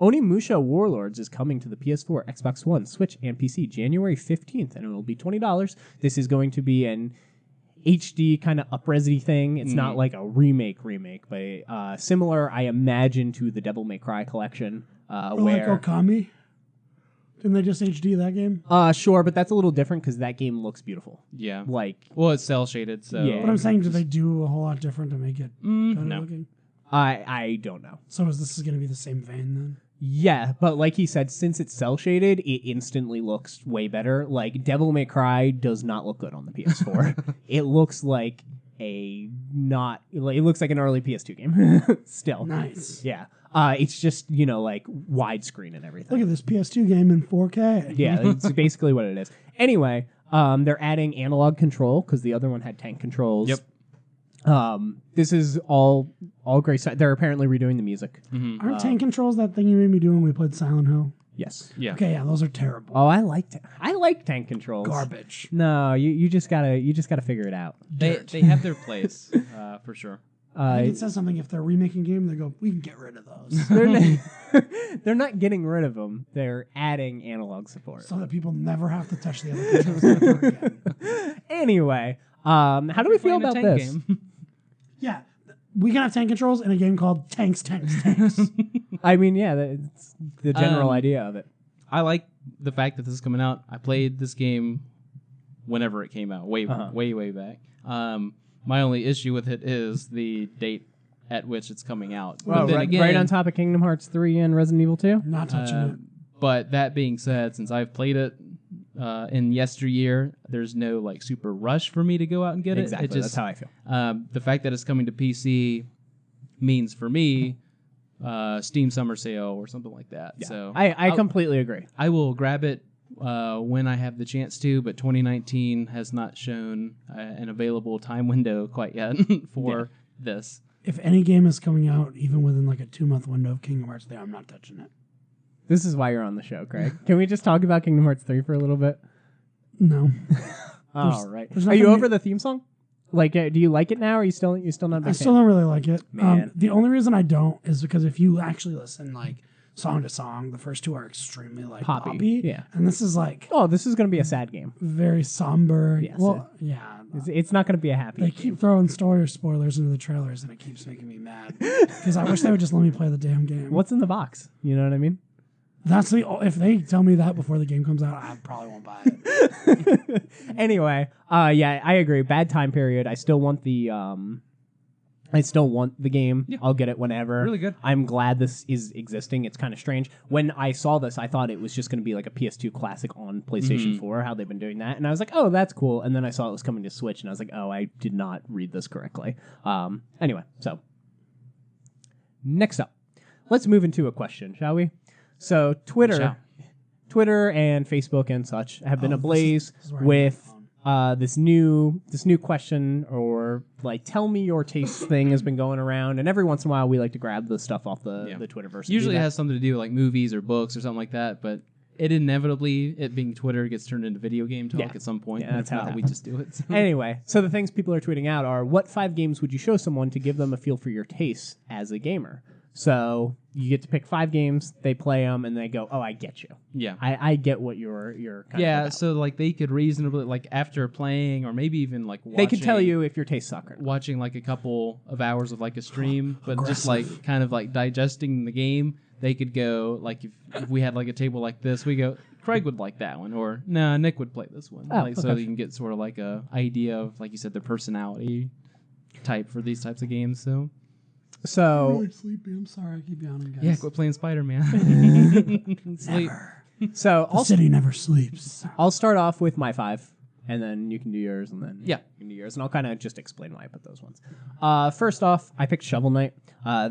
Speaker 1: Onimusha Warlords is coming to the PS4, Xbox One, Switch, and PC January 15th, and it'll be $20. This is going to be an HD kind of up-resy thing. It's not like a remake, but similar, I imagine, to the Devil May Cry collection.
Speaker 3: Or like Okami? Didn't they just HD that game?
Speaker 1: Sure, but that's a little different because that game looks beautiful.
Speaker 2: Yeah.
Speaker 1: Well,
Speaker 2: it's cell shaded, so.
Speaker 1: Yeah.
Speaker 3: But I'm saying, do they do a whole lot different to make it better
Speaker 2: no.
Speaker 3: looking?
Speaker 1: I don't know.
Speaker 3: So this is going to be the same vein then?
Speaker 1: Yeah, but like he said, since it's cell shaded, it instantly looks way better. Like Devil May Cry does not look good on the PS4. It looks like it looks like an early PS2 game. Still.
Speaker 3: Nice.
Speaker 1: Yeah. It's just, like widescreen and everything.
Speaker 3: Look at this PS2 game in 4K.
Speaker 1: Yeah, it's basically what it is. Anyway, they're adding analog control because the other one had tank controls.
Speaker 2: Yep.
Speaker 1: This is all great stuff. They're apparently redoing the music.
Speaker 3: Aren't tank controls that thing you made me do when we played Silent Hill?
Speaker 1: Yes.
Speaker 2: Yeah.
Speaker 3: Okay, yeah, those are terrible.
Speaker 1: Oh, I like tank controls.
Speaker 3: Garbage.
Speaker 1: No, you just gotta figure it out.
Speaker 2: They have their place, for sure.
Speaker 3: I think it says something if they're remaking a game, they go, we can get rid of those.
Speaker 1: They're not getting rid of them. They're adding analog support.
Speaker 3: So that people never have to touch the other controls ever again.
Speaker 1: Anyway, how do we feel about this?
Speaker 2: Game.
Speaker 3: Yeah, we can have tank controls in a game called Tanks.
Speaker 1: I mean, yeah, that's the general idea of it.
Speaker 2: I like the fact that this is coming out. I played this game whenever it came out, way back. My only issue with it is the date at which it's coming out.
Speaker 1: Well,
Speaker 2: but then
Speaker 1: right,
Speaker 2: again,
Speaker 1: right on top of Kingdom Hearts 3 and Resident Evil 2?
Speaker 3: Not touching it.
Speaker 2: But that being said, since I've played it in yesteryear, there's no super rush for me to go out and get
Speaker 1: Exactly,
Speaker 2: it. Just,
Speaker 1: that's how I feel.
Speaker 2: The fact that it's coming to PC means for me Steam Summer Sale or something like that.
Speaker 1: Yeah.
Speaker 2: So
Speaker 1: I completely agree.
Speaker 2: I will grab it when I have the chance to, but 2019 has not shown an available time window quite yet for this.
Speaker 3: If any game is coming out, even within a 2-month window of Kingdom Hearts 3, I'm not touching it.
Speaker 1: This is why you're on the show, Craig. Can we just talk about Kingdom Hearts 3 for a little bit?
Speaker 3: No.
Speaker 1: All right.
Speaker 3: there's
Speaker 1: Are you
Speaker 3: nothing
Speaker 1: over the theme song? Do you like it now, or are you still not a big
Speaker 3: I
Speaker 1: fan?
Speaker 3: still don't really like it.
Speaker 1: Man.
Speaker 3: The only reason I don't is because if you actually listen song to song, the first two are extremely poppy.
Speaker 1: Yeah.
Speaker 3: And this is
Speaker 1: Oh, this is going to be a sad game.
Speaker 3: very somber.
Speaker 1: Yes,
Speaker 3: Well, yeah.
Speaker 1: It's not going to be a happy
Speaker 3: They
Speaker 1: game.
Speaker 3: keep throwing spoilers into the trailers, and it keeps making me mad because I wish they would just let me play the damn game.
Speaker 1: What's in the box? You know what I mean?
Speaker 3: That's if they tell me that before the game comes out, I probably won't buy it.
Speaker 1: Anyway, yeah, I agree. Bad time period. I still want the game.
Speaker 2: Yeah.
Speaker 1: I'll get it whenever.
Speaker 2: Really good.
Speaker 1: I'm glad this is existing. It's kind of strange. When I saw this, I thought it was just going to be like a PS2 classic on PlayStation 4, how they've been doing that. And I was like, oh, that's cool. And then I saw it was coming to Switch, and I was like, oh, I did not read this correctly. Anyway, so next up, let's move into a question, shall we? So Twitter and Facebook and such have been ablaze
Speaker 3: this is where I
Speaker 1: with
Speaker 3: get
Speaker 1: this new question, or tell me your taste thing has been going around, and every once in a while we like to grab the stuff off the Twitterverse.
Speaker 2: Usually it has something to do with movies or books or something like that, but it inevitably, it being Twitter, gets turned into video game talk at some point.
Speaker 1: Yeah, that's how it
Speaker 2: we
Speaker 1: happens.
Speaker 2: just do it. So.
Speaker 1: Anyway, so the things people are tweeting out are, what 5 games would you show someone to give them a feel for your tastes as a gamer? So you get to pick 5 games, they play them, and they go, oh, I get you.
Speaker 2: Yeah.
Speaker 1: I get what you're kind of about.
Speaker 2: So they could reasonably, after playing, or maybe even watching,
Speaker 1: They could tell you if your tastes suck or not.
Speaker 2: watching a couple of hours of a stream, but just kind of digesting the game. They could go, if we had a table like this, we go, Craig would like that one, or nah, Nick would play this one.
Speaker 1: Oh,
Speaker 2: So
Speaker 1: okay.
Speaker 2: you can get sort of a idea of, like you said, their personality type for these types of games. So
Speaker 1: So
Speaker 3: I'm really sleepy. I'm sorry. I keep yawning, guys.
Speaker 2: yeah, quit playing Spider-Man. Sleep.
Speaker 1: So
Speaker 3: The city never sleeps.
Speaker 1: I'll start off with my 5. and then you can do yours, and then
Speaker 2: Yeah.
Speaker 1: you can do yours, and I'll kind of just explain why I put those ones. First off, I picked Shovel Knight.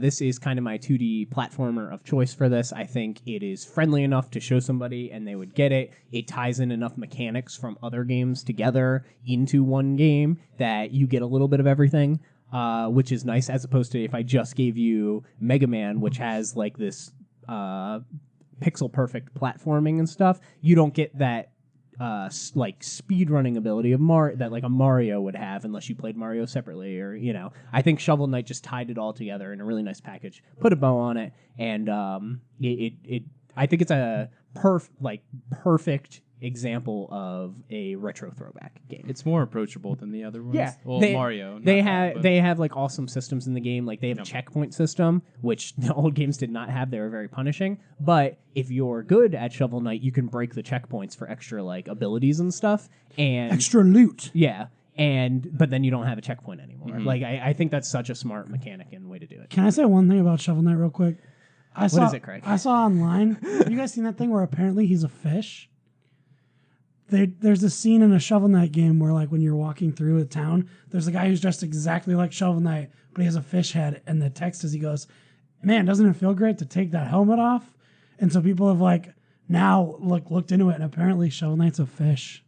Speaker 1: This is kind of my 2D platformer of choice for this. I think it is friendly enough to show somebody and they would get it. It ties in enough mechanics from other games together into one game that you get a little bit of everything, which is nice, as opposed to if I just gave you Mega Man, which has like this pixel perfect platforming and stuff. You don't get that like speed running ability of that like a Mario would have, unless you played Mario separately, or I think Shovel Knight just tied it all together in a really nice package, put a bow on it, and I think it's a perfect example of a retro throwback game.
Speaker 2: It's more approachable than the other ones.
Speaker 1: Yeah,
Speaker 2: well, Mario.
Speaker 1: They have like awesome systems in the game. Like they have a checkpoint system, which the old games did not have. They were very punishing. But if you're good at Shovel Knight, you can break the checkpoints for extra like abilities and stuff, and
Speaker 3: Extra loot.
Speaker 1: yeah. But then you don't have a checkpoint anymore. Like I think that's such a smart mechanic and way to do it.
Speaker 3: Can I say one thing about Shovel Knight real quick?
Speaker 1: What is it, Craig?
Speaker 3: I saw online. Have you guys seen that thing where apparently he's a fish? There's a scene in a Shovel Knight game where, like, when you're walking through a town, there's a guy who's dressed exactly like Shovel Knight, but he has a fish head, and the text is, he goes, "Man, doesn't it feel great to take that helmet off?" And so people have like now looked into it, and apparently Shovel Knight's a fish.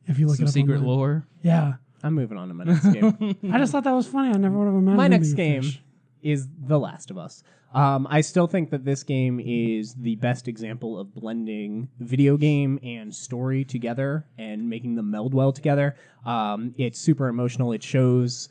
Speaker 3: If you look at
Speaker 2: secret
Speaker 3: online.
Speaker 2: lore.
Speaker 3: Yeah,
Speaker 1: I'm moving on to my next game.
Speaker 3: I just thought that was funny. I never would have imagined.
Speaker 1: My
Speaker 3: him
Speaker 1: next
Speaker 3: being a
Speaker 1: game
Speaker 3: fish.
Speaker 1: is The Last of Us. I still think that this game is the best example of blending video game and story together and making them meld well together. It's super emotional. It shows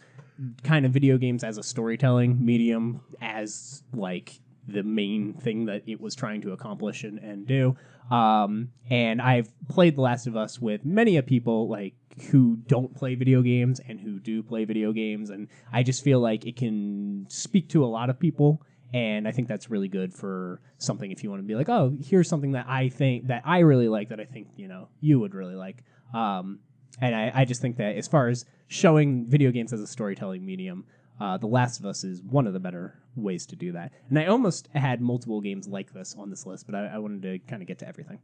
Speaker 1: kind of video games as a storytelling medium, as like the main thing that it was trying to accomplish and do. And I've played The Last of Us with many of people like who don't play video games and who do play video games, and I just feel like it can speak to a lot of people. And I think that's really good for something if you want to be like, oh, here's something that I think that I really like that I think, you would really like. And I just think that as far as showing video games as a storytelling medium, The Last of Us is one of the better ways to do that. And I almost had multiple games like this on this list, but I wanted to kind of get to everything.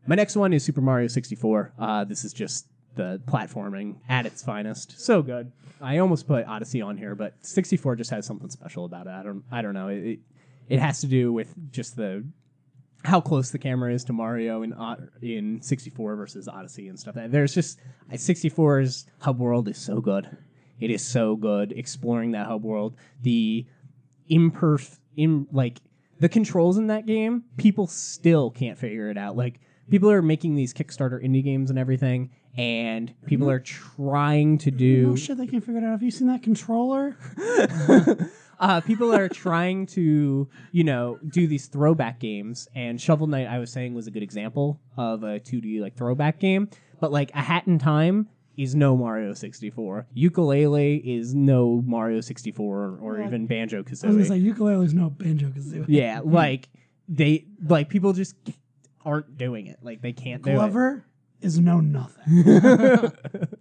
Speaker 1: My next one is Super Mario 64. This is just the platforming at its finest. So good. I almost put Odyssey on here, but 64 just has something special about it. I don't know. It has to do with just how close the camera is to Mario in 64 versus Odyssey and stuff. There's just 64's hub world is so good. It is so good exploring that hub world. The the controls in that game, people still can't figure it out. Like, people are making these Kickstarter indie games and everything, and people are trying to do...
Speaker 3: No shit, they can't figure it out. Have you seen that controller?
Speaker 1: People are trying to, do these throwback games, and Shovel Knight, I was saying, was a good example of a 2D like throwback game. But like A Hat in Time is no Mario 64. Ukulele is no Mario 64 or even Banjo-Kazooie.
Speaker 3: I was gonna say Ukulele's no Banjo-Kazooie.
Speaker 1: Yeah, people just aren't doing it. Like, they can't do it.
Speaker 3: Glover is no nothing.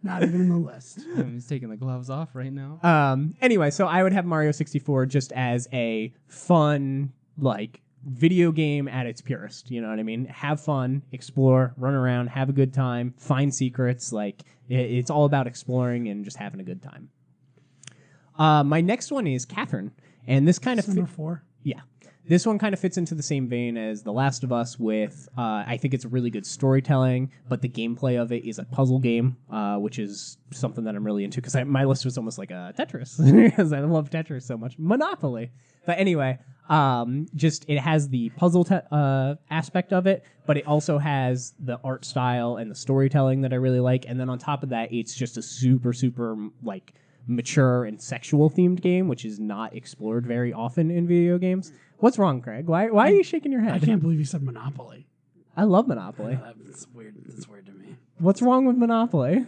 Speaker 3: Not even in the list.
Speaker 2: He's taking the gloves off right now.
Speaker 1: Anyway, so I would have Mario 64 just as a fun, like, video game at its purest. You know what I mean? Have fun, explore, run around, have a good time, find secrets. Like, it's all about exploring and just having a good time. My next one is Catherine, and this kind of
Speaker 3: number 4.
Speaker 1: Yeah. This one kind of fits into the same vein as The Last of Us with, I think it's a really good storytelling, but the gameplay of it is a puzzle game, which is something that I'm really into, because my list was almost like a Tetris, because I love Tetris so much. Monopoly. But anyway, it has the puzzle aspect of it, but it also has the art style and the storytelling that I really like, and then on top of that, it's just a super, super, like, mature and sexual themed game, which is not explored very often in video games. What's wrong, Craig? Why are you shaking your head?
Speaker 3: I can't believe you said Monopoly.
Speaker 1: I love Monopoly.
Speaker 3: That's weird. That's weird to me.
Speaker 1: What's wrong with Monopoly?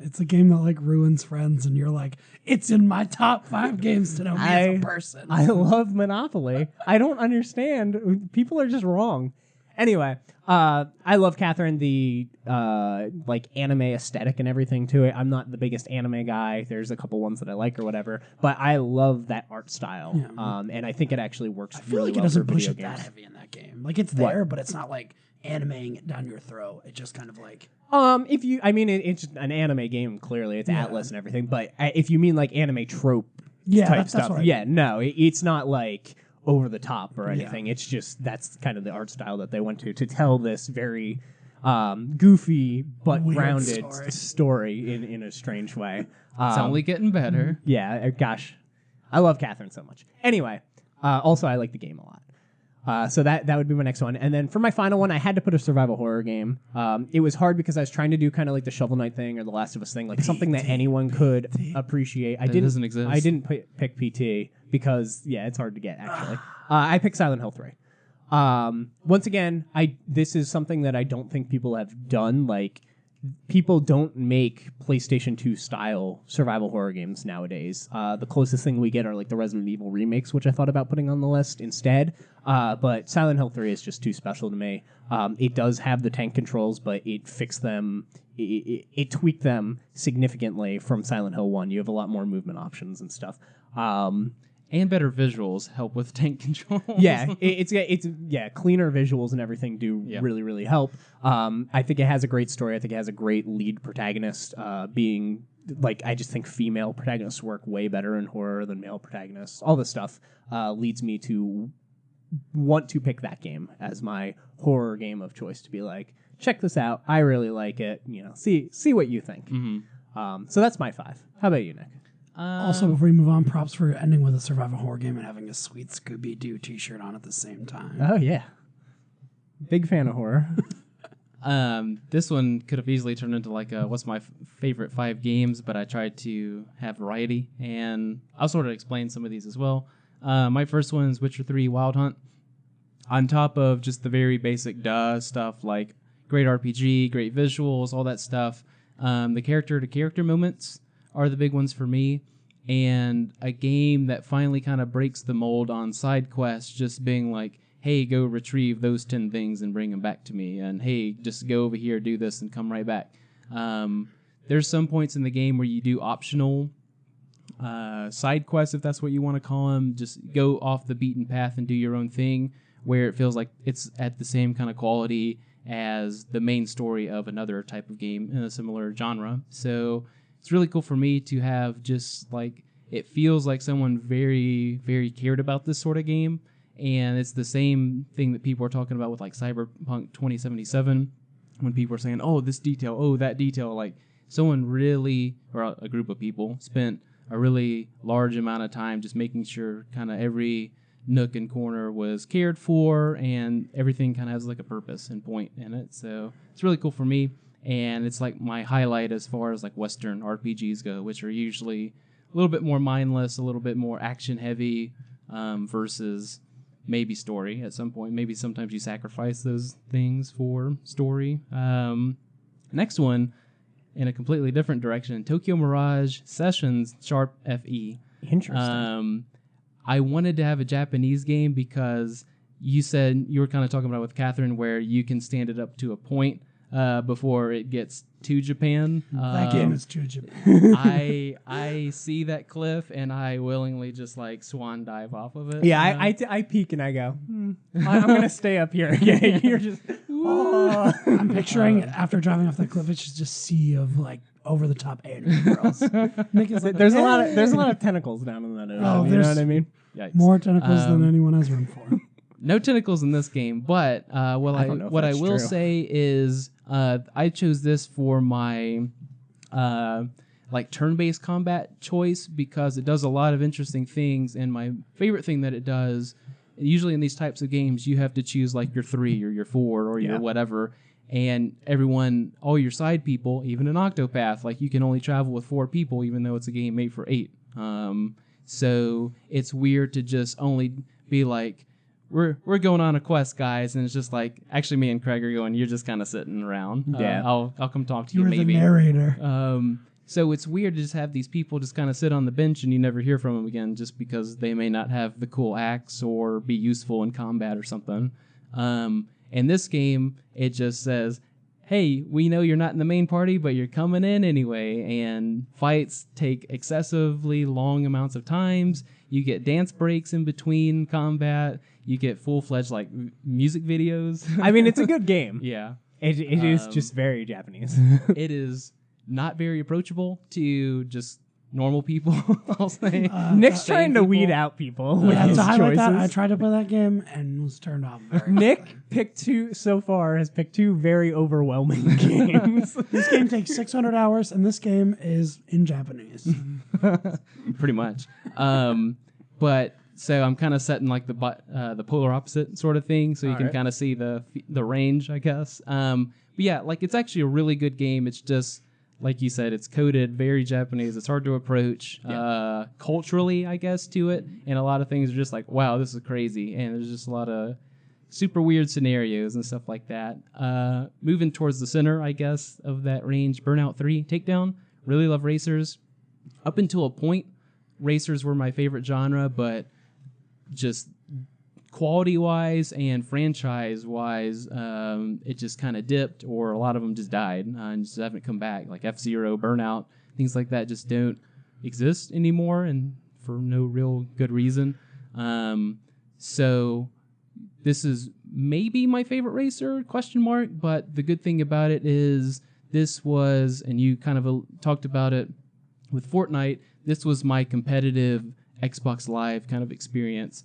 Speaker 3: It's a game that like ruins friends, and you're like, it's in my top 5 games to know me as a person.
Speaker 1: I love Monopoly. I don't understand. People are just wrong. Anyway, I love Catherine, the like anime aesthetic and everything to it. I'm not the biggest anime guy. There's a couple ones that I like or whatever, but I love that art style. Yeah. And I think it actually works
Speaker 3: I feel
Speaker 1: really
Speaker 3: like it
Speaker 1: well
Speaker 3: doesn't
Speaker 1: for
Speaker 3: push
Speaker 1: video
Speaker 3: it
Speaker 1: games.
Speaker 3: that heavy in that game. Like it's there, but it's not like animating it down your throat. It just kind of like
Speaker 1: If you, I mean, it's just an anime game. Clearly, it's Atlas and everything. But if you mean like anime trope type stuff, no, it's not like over the top or anything. It's just that's kind of the art style that they went to tell this very goofy but
Speaker 3: weird
Speaker 1: grounded story in a strange way.
Speaker 2: It's only getting better.
Speaker 1: Yeah, gosh, I love Catherine so much. Anyway, also I like the game a lot. So that would be my next one. And then for my final one, I had to put a survival horror game. It was hard because I was trying to do kind of like the Shovel Knight thing or the Last of Us thing, like something that anyone could appreciate.
Speaker 2: Doesn't exist.
Speaker 1: I didn't pick PT because, it's hard to get, actually. I picked Silent Hill 3. Once again, this is something that I don't think people have done. Like, people don't make PlayStation 2 style survival horror games nowadays. The closest thing we get are like the Resident Evil remakes, which I thought about putting on the list instead. But Silent Hill 3 is just too special to me. It does have the tank controls, but it fixed them. It tweaked them significantly from Silent Hill 1. You have a lot more movement options and stuff.
Speaker 2: And better visuals help with tank control.
Speaker 1: It's cleaner visuals and everything do really, really help. I think it has a great story. I think it has a great lead protagonist. Being like, I just think female protagonists work way better in horror than male protagonists. All this stuff leads me to want to pick that game as my horror game of choice. To be like, check this out. I really like it. See what you think. Mm-hmm. So that's my 5. How about you, Nick?
Speaker 3: Also, before you move on, props for ending with a survival horror game and having a sweet Scooby-Doo t-shirt on at the same time.
Speaker 1: Oh, yeah. Big fan of horror.
Speaker 2: This one could have easily turned into like what's my favorite 5 games, but I tried to have variety, and I'll sort of explain some of these as well. My first one is Witcher 3 Wild Hunt. On top of just the very basic stuff like great RPG, great visuals, all that stuff, the character-to-character moments are the big ones for me, and a game that finally kind of breaks the mold on side quests, just being like, hey, go retrieve those 10 things and bring them back to me, and hey, just go over here, do this, and come right back. There's some points in the game where you do optional side quests, if that's what you want to call them, just go off the beaten path and do your own thing, where it feels like it's at the same kind of quality as the main story of another type of game in a similar genre. So it's really cool for me to have just like, it feels like someone very, very cared about this sort of game. And it's the same thing that people are talking about with like Cyberpunk 2077, when people are saying, oh, this detail, oh, that detail. Like, someone really, or a group of people, spent a really large amount of time just making sure kind of every nook and corner was cared for, and everything kind of has like a purpose and point in it. So it's really cool for me. And it's like my highlight as far as like Western RPGs go, which are usually a little bit more mindless, a little bit more action heavy, versus maybe story at some point. Maybe sometimes you sacrifice those things for story. Next one, in a completely different direction, Tokyo Mirage Sessions Sharp FE.
Speaker 1: Interesting.
Speaker 2: I wanted to have a Japanese game because you said, you were kind of talking about it with Catherine, where you can stand it up to a point before it gets to Japan.
Speaker 3: That game is to Japan.
Speaker 2: I see that cliff, and I willingly just like swan dive off of it.
Speaker 1: Yeah, I peek and I go, I'm going to stay up here. Yeah, you're just, oh.
Speaker 3: I'm picturing after driving off that cliff, it's just a sea of like over the top anime girls. Nick is like,
Speaker 1: there's a lot of tentacles down in that area.
Speaker 3: Oh,
Speaker 1: you know what I mean?
Speaker 2: Yikes.
Speaker 3: More tentacles than anyone has room for.
Speaker 2: No tentacles in this game, but what I will say is I chose this for my like turn-based combat choice because it does a lot of interesting things, and my favorite thing that it does, usually in these types of games, you have to choose like your 3 or your 4 or your whatever, and all your side people, even an Octopath, like you can only travel with 4 people even though it's a game made for 8. So it's weird to just only be like, we're going on a quest, guys, and it's just like, actually me and Craig are going, you're just kind of sitting around. I'll come talk to you maybe.
Speaker 3: You're the narrator.
Speaker 2: So it's weird to just have these people just kind of sit on the bench and you never hear from them again just because they may not have the cool axe or be useful in combat or something. And In this game, it just says, hey, we know you're not in the main party, but you're coming in anyway. And fights take excessively long amounts of times. You get dance breaks in between combat. You get full-fledged like music videos.
Speaker 1: I mean, it's a good game.
Speaker 2: Yeah.
Speaker 1: It is just very Japanese.
Speaker 2: It is not very approachable to just normal people, I'll say.
Speaker 1: Nick's trying to weed out people with his
Speaker 3: to highlight
Speaker 1: choices.
Speaker 3: that, I tried to play that game and was turned off. Very
Speaker 1: Nick
Speaker 3: quickly.
Speaker 1: picked has picked two very overwhelming games.
Speaker 3: This game takes 600 hours, and this game is in Japanese.
Speaker 2: Pretty much. But so I'm kind of setting like the polar opposite sort of thing, so you can kind of see the range, I guess. But yeah, like it's actually a really good game. It's just like you said, it's coded very Japanese. It's hard to approach culturally, I guess, to it, and a lot of things are just like, wow, this is crazy, and there's just a lot of super weird scenarios and stuff like that. Moving towards the center, I guess, of that range, Burnout 3 Takedown. Really love racers. Up until a point, racers were my favorite genre, but just quality-wise and franchise-wise, it just kind of dipped, or a lot of them just died and just haven't come back. Like F-Zero, Burnout, things like that just don't exist anymore, and for no real good reason. So this is maybe my favorite racer, ? But the good thing about it is this was, and you kind of talked about it with Fortnite, this was my competitive Xbox Live kind of experience.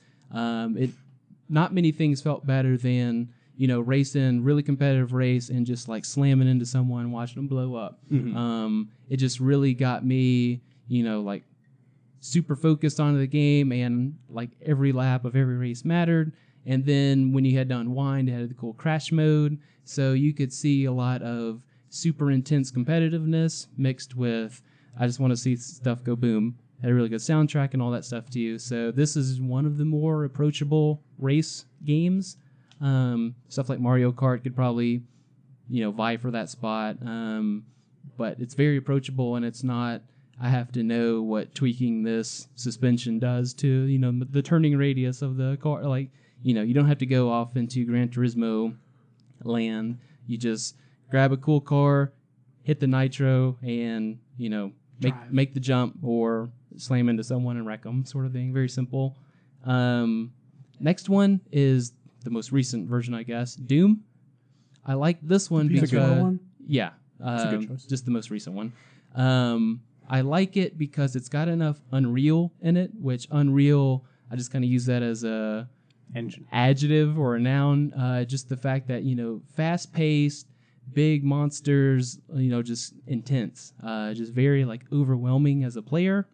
Speaker 2: Not many things felt better than, racing, really competitive race, and just like slamming into someone, watching them blow up. Mm-hmm. It just really got me, like super focused on the game, and like every lap of every race mattered. And then when you had to unwind, it had the cool crash mode, so you could see a lot of super intense competitiveness mixed with, I just want to see stuff go boom. Had a really good soundtrack and all that stuff too. So this is one of the more approachable race games. Stuff like Mario Kart could probably, vie for that spot. But it's very approachable, and it's not, I have to know what tweaking this suspension does to, the turning radius of the car. Like, you don't have to go off into Gran Turismo land. You just grab a cool car, hit the nitro, and, make the jump or slam into someone and wreck them, sort of thing. Very simple. Next one is the most recent version, I guess, Doom. I like this one because yeah, just the most recent one. I like it because it's got enough Unreal in it, which Unreal, I just kind of use that as a adjective or a noun. Just the fact that, fast-paced, big monsters, just intense, just very like overwhelming as a player,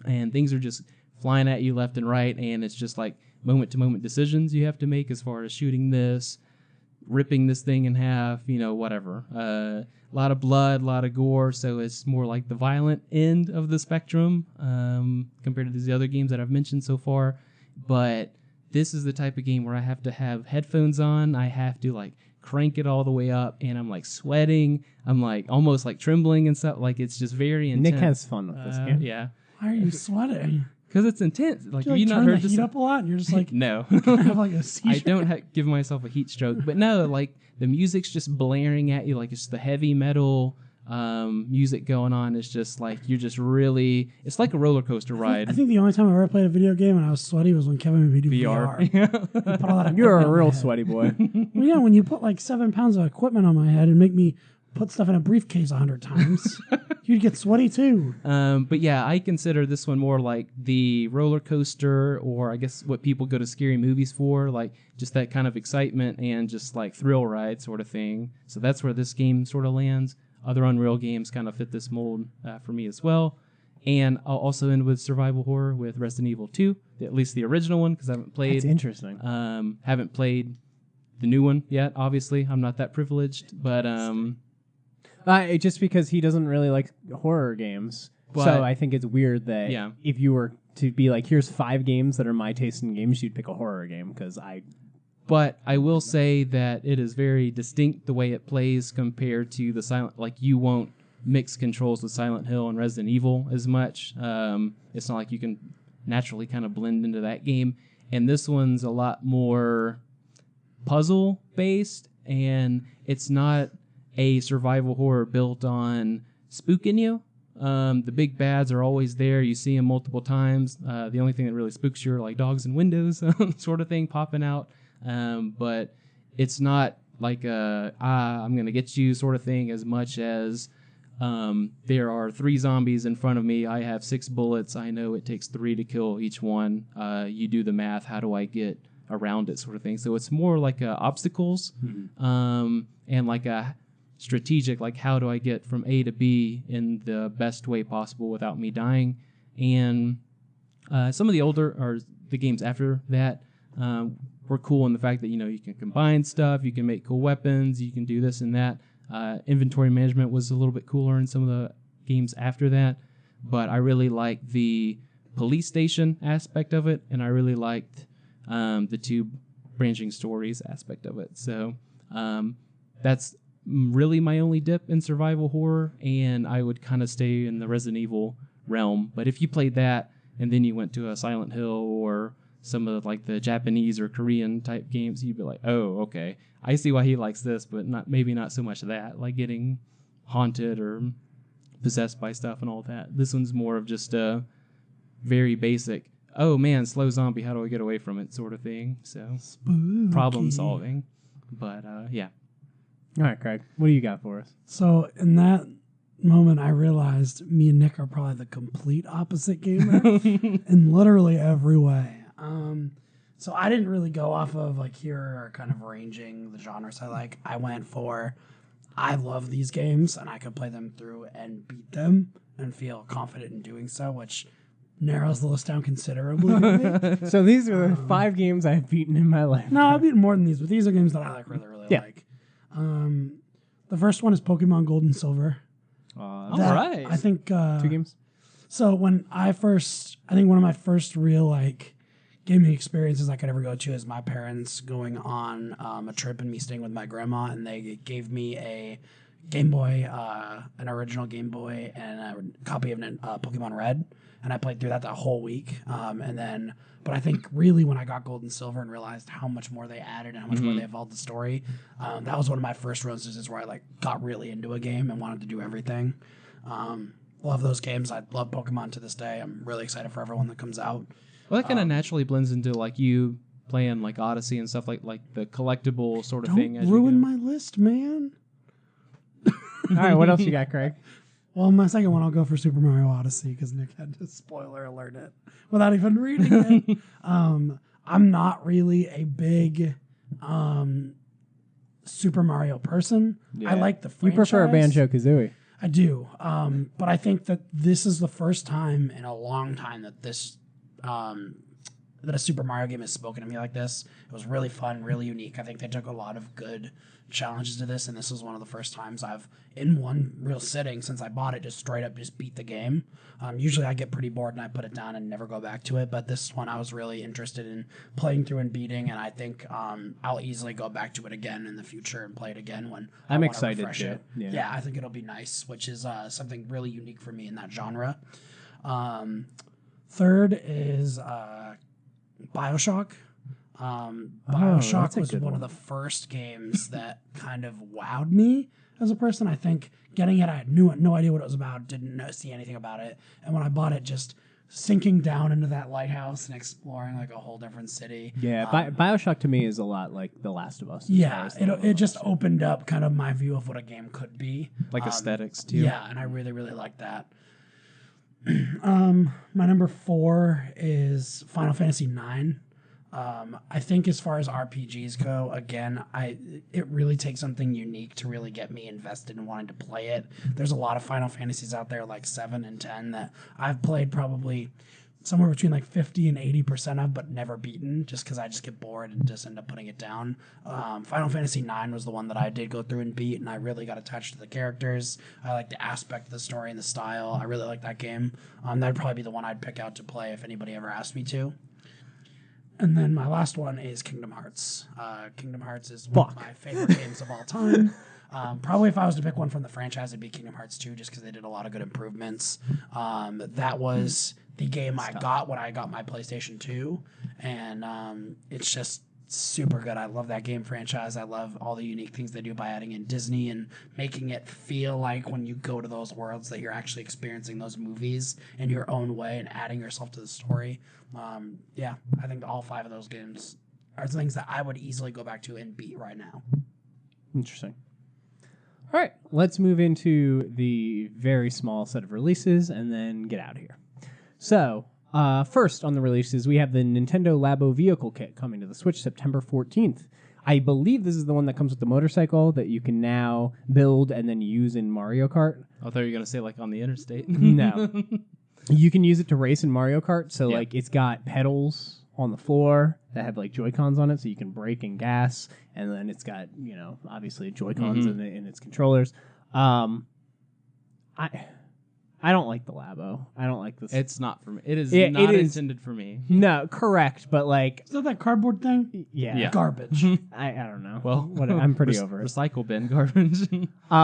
Speaker 2: and things are just flying at you left and right, and it's just like moment-to-moment decisions you have to make as far as shooting this, ripping this thing in half, whatever. A lot of blood, a lot of gore, so it's more like the violent end of the spectrum compared to these other games that I've mentioned so far. But this is the type of game where I have to have headphones on. I have to like crank it all the way up, and I'm like sweating. I'm like almost like trembling and stuff. Like it's just very intense.
Speaker 1: Nick has fun with this game.
Speaker 2: Yeah.
Speaker 3: Why are you sweating?
Speaker 2: Because it's intense. Like,
Speaker 3: Do you
Speaker 2: not
Speaker 3: turn
Speaker 2: heard
Speaker 3: the heat up a lot, and you're just like,
Speaker 2: no.
Speaker 3: have like a seizure?
Speaker 2: I don't give myself a heat stroke, but no, like the music's just blaring at you, like it's the heavy metal music going on. It's just like you're just really. It's like a roller coaster ride.
Speaker 3: I think the only time I ever played a video game and I was sweaty was when Kevin made me do VR. You put all that
Speaker 1: You're a
Speaker 3: equipment on
Speaker 1: real
Speaker 3: my head.
Speaker 1: sweaty boy.
Speaker 3: Well, yeah, when you put like 7 pounds of equipment on my head and make me put stuff in a briefcase 100 times, you'd get sweaty too.
Speaker 2: But yeah, I consider this one more like the roller coaster, or I guess what people go to scary movies for, like just that kind of excitement and just like thrill ride sort of thing. So that's where this game sort of lands. Other Unreal games kind of fit this mold for me as well. And I'll also end with survival horror with Resident Evil 2, at least the original one, because I haven't played.
Speaker 1: That's interesting.
Speaker 2: Haven't played the new one yet, obviously. I'm not that privileged, but
Speaker 1: just because he doesn't really like horror games.
Speaker 2: But
Speaker 1: so I think it's weird that
Speaker 2: yeah.
Speaker 1: if you were to be like, here's 5 games that are my taste in games, you'd pick a horror game, because
Speaker 2: But I will say that it is very distinct the way it plays compared to the Silent. Like you won't mix controls with Silent Hill and Resident Evil as much. It's not like you can naturally kind of blend into that game. And this one's a lot more puzzle based, and it's not a survival horror built on spooking you. The big bads are always there. You see them multiple times. The only thing that really spooks you are like dogs in windows sort of thing popping out. But it's not like I'm going to get you sort of thing as much as there are 3 zombies in front of me. I have 6 bullets. I know it takes 3 to kill each one. You do the math. How do I get around it sort of thing? So it's more like obstacles and like a strategic, like how do I get from A to B in the best way possible without me dying. And some of the older, or the games after that, were cool in the fact that, you know, you can combine stuff, you can make cool weapons, you can do this and that. Inventory management was a little bit cooler in some of the games after that, but I really liked the police station aspect of it, and I really liked the 2 branching stories aspect of it. So that's really my only dip in survival horror, and I would kind of stay in the Resident Evil realm. But if you played that and then you went to a Silent Hill or some of like the Japanese or Korean type games, you'd be like, oh, okay, I see why he likes this, but maybe not so much that, like getting haunted or possessed by stuff and all that. This one's more of just a very basic, oh man, slow zombie, how do I get away from it sort of thing. So
Speaker 3: Spooky.
Speaker 2: Problem solving. But yeah.
Speaker 1: All right, Craig, what do you got for us?
Speaker 3: So in that moment, I realized me and Nick are probably the complete opposite gamer in literally every way. So I didn't really go off of like here are kind of ranging the genres I like. I went for I love these games and I could play them through and beat them and feel confident in doing so, which narrows the list down considerably.
Speaker 1: So these are the 5 games I've beaten in my life.
Speaker 3: No, I've beaten more than these, but these are games that I like really like. The first one is Pokemon Gold and Silver.
Speaker 2: All right.
Speaker 3: I think
Speaker 1: 2 games.
Speaker 3: So when I think one of my first real like gaming experiences I could ever go to is my parents going on a trip and me staying with my grandma, and they gave me a Game Boy, an original Game Boy, and a copy of Pokemon Red, and I played through that whole week. But I think really when I got Gold and Silver and realized how much more they added and how much more they evolved the story, that was one of my first roses where I like got really into a game and wanted to do everything. Love those games. I love Pokemon to this day. I'm really excited for everyone that comes out.
Speaker 2: Well, that kind of naturally blends into like you playing like Odyssey and stuff like the collectible sort of thing.
Speaker 3: Don't ruin my list, man.
Speaker 1: All right, what else you got, Craig?
Speaker 3: Well, my second one, I'll go for Super Mario Odyssey because Nick had to spoiler alert it without even reading it. I'm not really a big Super Mario person. Yeah. I like the franchise.
Speaker 1: You prefer Banjo-Kazooie.
Speaker 3: I do. But I think that this is the first time in a long time that that a Super Mario game has spoken to me like this. It was really fun, really unique. I think they took a lot of good challenges to this, and this was one of the first times I've, in one real sitting since I bought it, just straight up just beat the game. Usually I get pretty bored and I put it down and never go back to it, but this one I was really interested in playing through and beating, and I think I'll easily go back to it again in the future and play it again when
Speaker 1: I'm excited too.
Speaker 3: Yeah, I think it'll be nice, which is something really unique for me in that genre. Third is BioShock. BioShock was one of the first games that kind of wowed me as a person. I think getting it, I had no idea what it was about, didn't see anything about it. And when I bought it, just sinking down into that lighthouse and exploring like a whole different city.
Speaker 1: Yeah, BioShock to me is a lot like The Last of Us.
Speaker 3: Yeah, it just opened up kind of my view of what a game could be.
Speaker 2: Like aesthetics too.
Speaker 3: Yeah, and I really, really like that. My number 4 is Final Fantasy IX. I think as far as RPGs go, again, it really takes something unique to really get me invested in wanting to play it. There's a lot of Final Fantasies out there, like 7 and 10, that I've played probably somewhere between like 50 and 80% of, but never beaten, just because I just get bored and just end up putting it down. Final Fantasy IX was the one that I did go through and beat, and I really got attached to the characters. I like the aspect of the story and the style. I really like that game. That'd probably be the one I'd pick out to play if anybody ever asked me to. And then my last one is Kingdom Hearts. Kingdom Hearts is one of my favorite games of all time. Probably if I was to pick one from the franchise, it'd be Kingdom Hearts 2, just because they did a lot of good improvements. That was the game I got when I got my PlayStation 2, and it's just super good. I love that game franchise. I love all the unique things they do by adding in Disney and making it feel like when you go to those worlds that you're actually experiencing those movies in your own way and adding yourself to the story. Yeah, I think all 5 of those games are things that I would easily go back to and beat right now.
Speaker 1: Interesting. All right, let's move into the very small set of releases and then get out of here. So, first on the releases, we have the Nintendo Labo Vehicle Kit coming to the Switch September 14th. I believe this is the one that comes with the motorcycle that you can now build and then use in Mario Kart.
Speaker 2: I thought you were going to say like on the interstate.
Speaker 1: No. You can use it to race in Mario Kart. So, like, it's got pedals on the floor that have, like, Joy-Cons on it, so you can brake and gas. And then it's got, you know, obviously Joy-Cons in its controllers. I don't like the Labo. I don't like this.
Speaker 2: It's not for me. It is not intended for me.
Speaker 1: No, correct, but like...
Speaker 3: Is that cardboard thing?
Speaker 1: Yeah.
Speaker 3: Garbage.
Speaker 1: I don't know.
Speaker 2: Well,
Speaker 1: I'm pretty over it.
Speaker 2: Recycle bin garbage.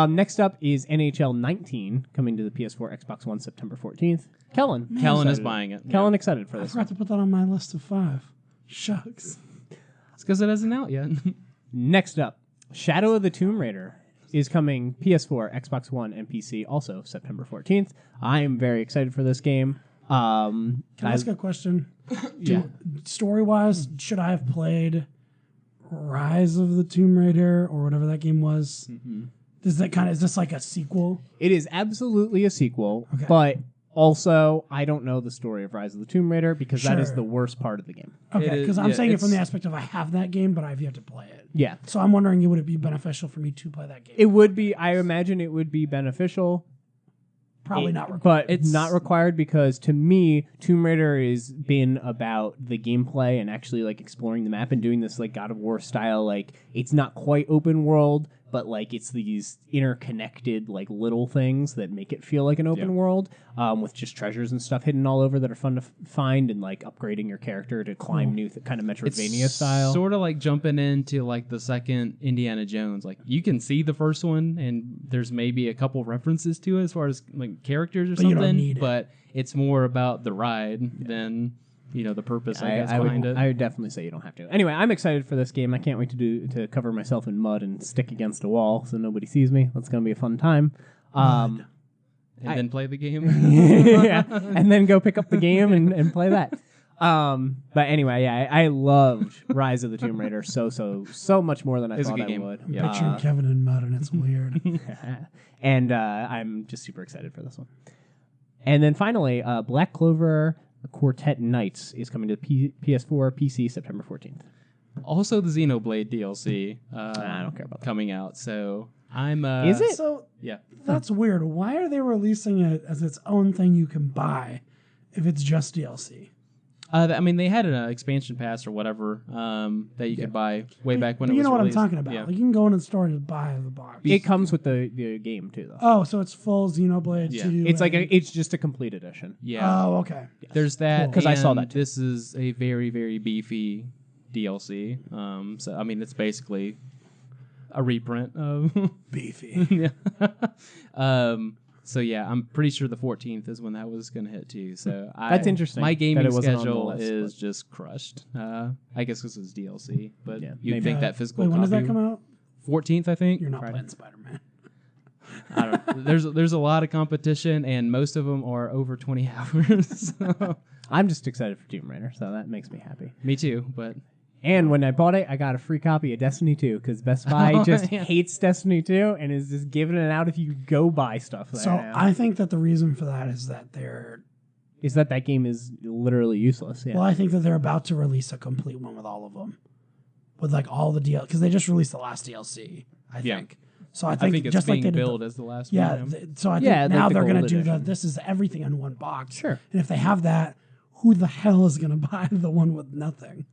Speaker 1: Next up is NHL 19 coming to the PS4, Xbox One, September 14th. Kellen.
Speaker 2: Kellen is buying it.
Speaker 1: Kellen excited for
Speaker 3: I
Speaker 1: this
Speaker 3: forgot to put that on my list of 5. Shucks.
Speaker 2: It's because it isn't out yet.
Speaker 1: Next up, Shadow of the Tomb Raider is coming PS4, Xbox One, and PC also September 14th. I am very excited for this game.
Speaker 3: Can I ask a question?
Speaker 1: Yeah.
Speaker 3: Story-wise, should I have played Rise of the Tomb Raider or whatever that game was? Is this like a sequel?
Speaker 1: It is absolutely a sequel,
Speaker 3: Okay.
Speaker 1: but also I don't know the story of Rise of the Tomb Raider because that is
Speaker 3: Sure.
Speaker 1: the worst part of the game.
Speaker 3: Okay, because I'm
Speaker 2: yeah,
Speaker 3: saying it from the
Speaker 2: it's-
Speaker 3: aspect of I have that game, but I've yet to play it.
Speaker 1: Yeah.
Speaker 3: So I'm wondering, would it be beneficial for me to play that game?
Speaker 1: It would be, I imagine it would be beneficial.
Speaker 3: Probably not required.
Speaker 1: But
Speaker 2: It's-
Speaker 1: it's not required because to me, Tomb Raider has been about the gameplay and actually like exploring the map and doing this like God of War style. Like it's not quite open world, but like it's these interconnected like little things that make it feel like an open world with just treasures and stuff hidden all over that are fun to find and like upgrading your character to climb new kind of Metroidvania style.
Speaker 2: Sort of like jumping into like the second Indiana Jones. Like you can see the first one, and there's maybe a couple references to it as far as like characters or
Speaker 3: But you don't
Speaker 2: something.
Speaker 3: need it.
Speaker 2: But it's more about the ride than the purpose I guess behind it.
Speaker 1: I would definitely say you don't have to. Anyway, I'm excited for this game. I can't wait to cover myself in mud and stick against a wall so nobody sees me. That's going to be a fun time.
Speaker 2: And then play the game.
Speaker 1: Yeah, and then go pick up the game and play that. But anyway, yeah, I loved Rise of the Tomb Raider so much more than I
Speaker 2: It's a
Speaker 1: thought
Speaker 2: good
Speaker 1: I
Speaker 2: game.
Speaker 1: would.
Speaker 2: Yeah.
Speaker 3: Picturing Kevin in mud, and it's weird.
Speaker 1: And I'm just super excited for this one. And then finally, Black Clover Quartet Knights is coming to PS4, PC, September 14th.
Speaker 2: Also, the Xenoblade DLC.
Speaker 1: I don't care about that.
Speaker 2: Coming out. So I'm.
Speaker 1: Is it?
Speaker 3: So
Speaker 2: Yeah.
Speaker 3: that's weird. Why are they releasing it as its own thing you can buy if it's just DLC?
Speaker 2: I mean, they had an expansion pass or whatever that you could buy way back when
Speaker 3: But
Speaker 2: it was
Speaker 3: you know what
Speaker 2: released.
Speaker 3: I'm talking about.
Speaker 2: Yeah.
Speaker 3: Like you can go in the store and just buy the box.
Speaker 1: It comes with the game too, though.
Speaker 3: Oh, so it's full Xenoblade
Speaker 2: Yeah.
Speaker 3: 2.
Speaker 1: It's like
Speaker 3: and-
Speaker 1: it's just a complete edition.
Speaker 2: Yeah.
Speaker 3: Oh, okay.
Speaker 2: There's that.
Speaker 1: 'Cause I saw
Speaker 2: and
Speaker 1: that too.
Speaker 2: This is a very, very beefy DLC. So, I mean, it's basically a reprint of.
Speaker 3: Beefy.
Speaker 2: yeah. So yeah, I'm pretty sure the 14th is when that was going to hit too. So
Speaker 1: That's interesting
Speaker 2: My
Speaker 1: that
Speaker 2: gaming
Speaker 1: it wasn't on the
Speaker 2: schedule
Speaker 1: list,
Speaker 2: is
Speaker 1: but-
Speaker 2: just crushed. I guess this is DLC, but
Speaker 1: Yeah,
Speaker 2: you'd
Speaker 1: maybe.
Speaker 2: think that physical.
Speaker 3: Wait, when does that
Speaker 2: copy-
Speaker 3: come out?
Speaker 2: 14th, I think.
Speaker 3: You're not
Speaker 1: Friday.
Speaker 3: playing Spider-Man.
Speaker 2: I don't know. There's a lot of competition, and most of them are over 20 hours. So,
Speaker 1: I'm just excited for Tomb Raider, so that makes me happy.
Speaker 2: me too, but
Speaker 1: And when I bought it, I got a free copy of Destiny 2 because Best Buy just
Speaker 2: yeah.
Speaker 1: hates Destiny 2 and is just giving it out if you go buy stuff there
Speaker 3: So
Speaker 1: now.
Speaker 3: I think that the reason for that is that
Speaker 1: Is that game is literally useless. Yeah.
Speaker 3: well, I think that they're about to release a complete one with all of them, with like all the DLC, because they just released the last DLC. I
Speaker 2: Yeah.
Speaker 3: think. So I
Speaker 2: I
Speaker 3: think,
Speaker 2: think it's
Speaker 3: just like
Speaker 2: being
Speaker 3: they did
Speaker 2: billed
Speaker 3: the,
Speaker 2: as the last
Speaker 3: yeah.
Speaker 2: one.
Speaker 3: So I think
Speaker 1: Yeah, like
Speaker 3: now
Speaker 1: the
Speaker 3: they're going to
Speaker 1: gold
Speaker 3: do
Speaker 1: edition.
Speaker 3: this is everything in one box.
Speaker 1: Sure.
Speaker 3: And if they have that, who the hell is going to buy the one with nothing?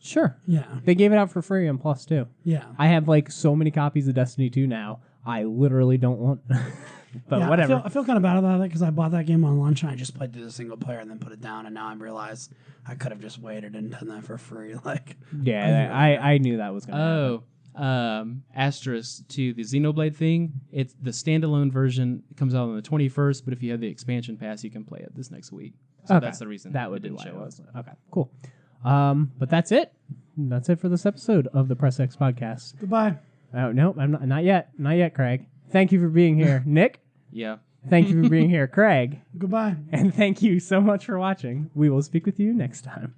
Speaker 1: Sure.
Speaker 3: Yeah.
Speaker 1: They gave it out for free on Plus too.
Speaker 3: Yeah.
Speaker 1: I have like so many copies of Destiny 2 now. I literally don't want. But
Speaker 3: Yeah,
Speaker 1: whatever.
Speaker 3: I feel kind of bad about that because I bought that game on launch and I just played through the single player and then put it down, and now I realize I could have just waited and done that for free. Like,
Speaker 1: Yeah, I knew that was going to happen.
Speaker 2: Asterisk to the Xenoblade thing. It's the standalone version. It comes out on the 21st, but if you have the expansion pass, you can play it this next week. So
Speaker 1: Okay.
Speaker 2: that's the reason
Speaker 1: That would
Speaker 2: it
Speaker 1: be
Speaker 2: didn't
Speaker 1: why
Speaker 2: show
Speaker 1: it
Speaker 2: up.
Speaker 1: was. Okay, cool. But that's it. that's it for this episode of the Press X podcast.
Speaker 3: Goodbye.
Speaker 1: Oh, no, I'm not yet. Not yet, Craig. Thank you for being here. Nick?
Speaker 2: Yeah.
Speaker 1: Thank you for being here, Craig.
Speaker 3: Goodbye.
Speaker 1: And thank you so much for watching. We will speak with you next time.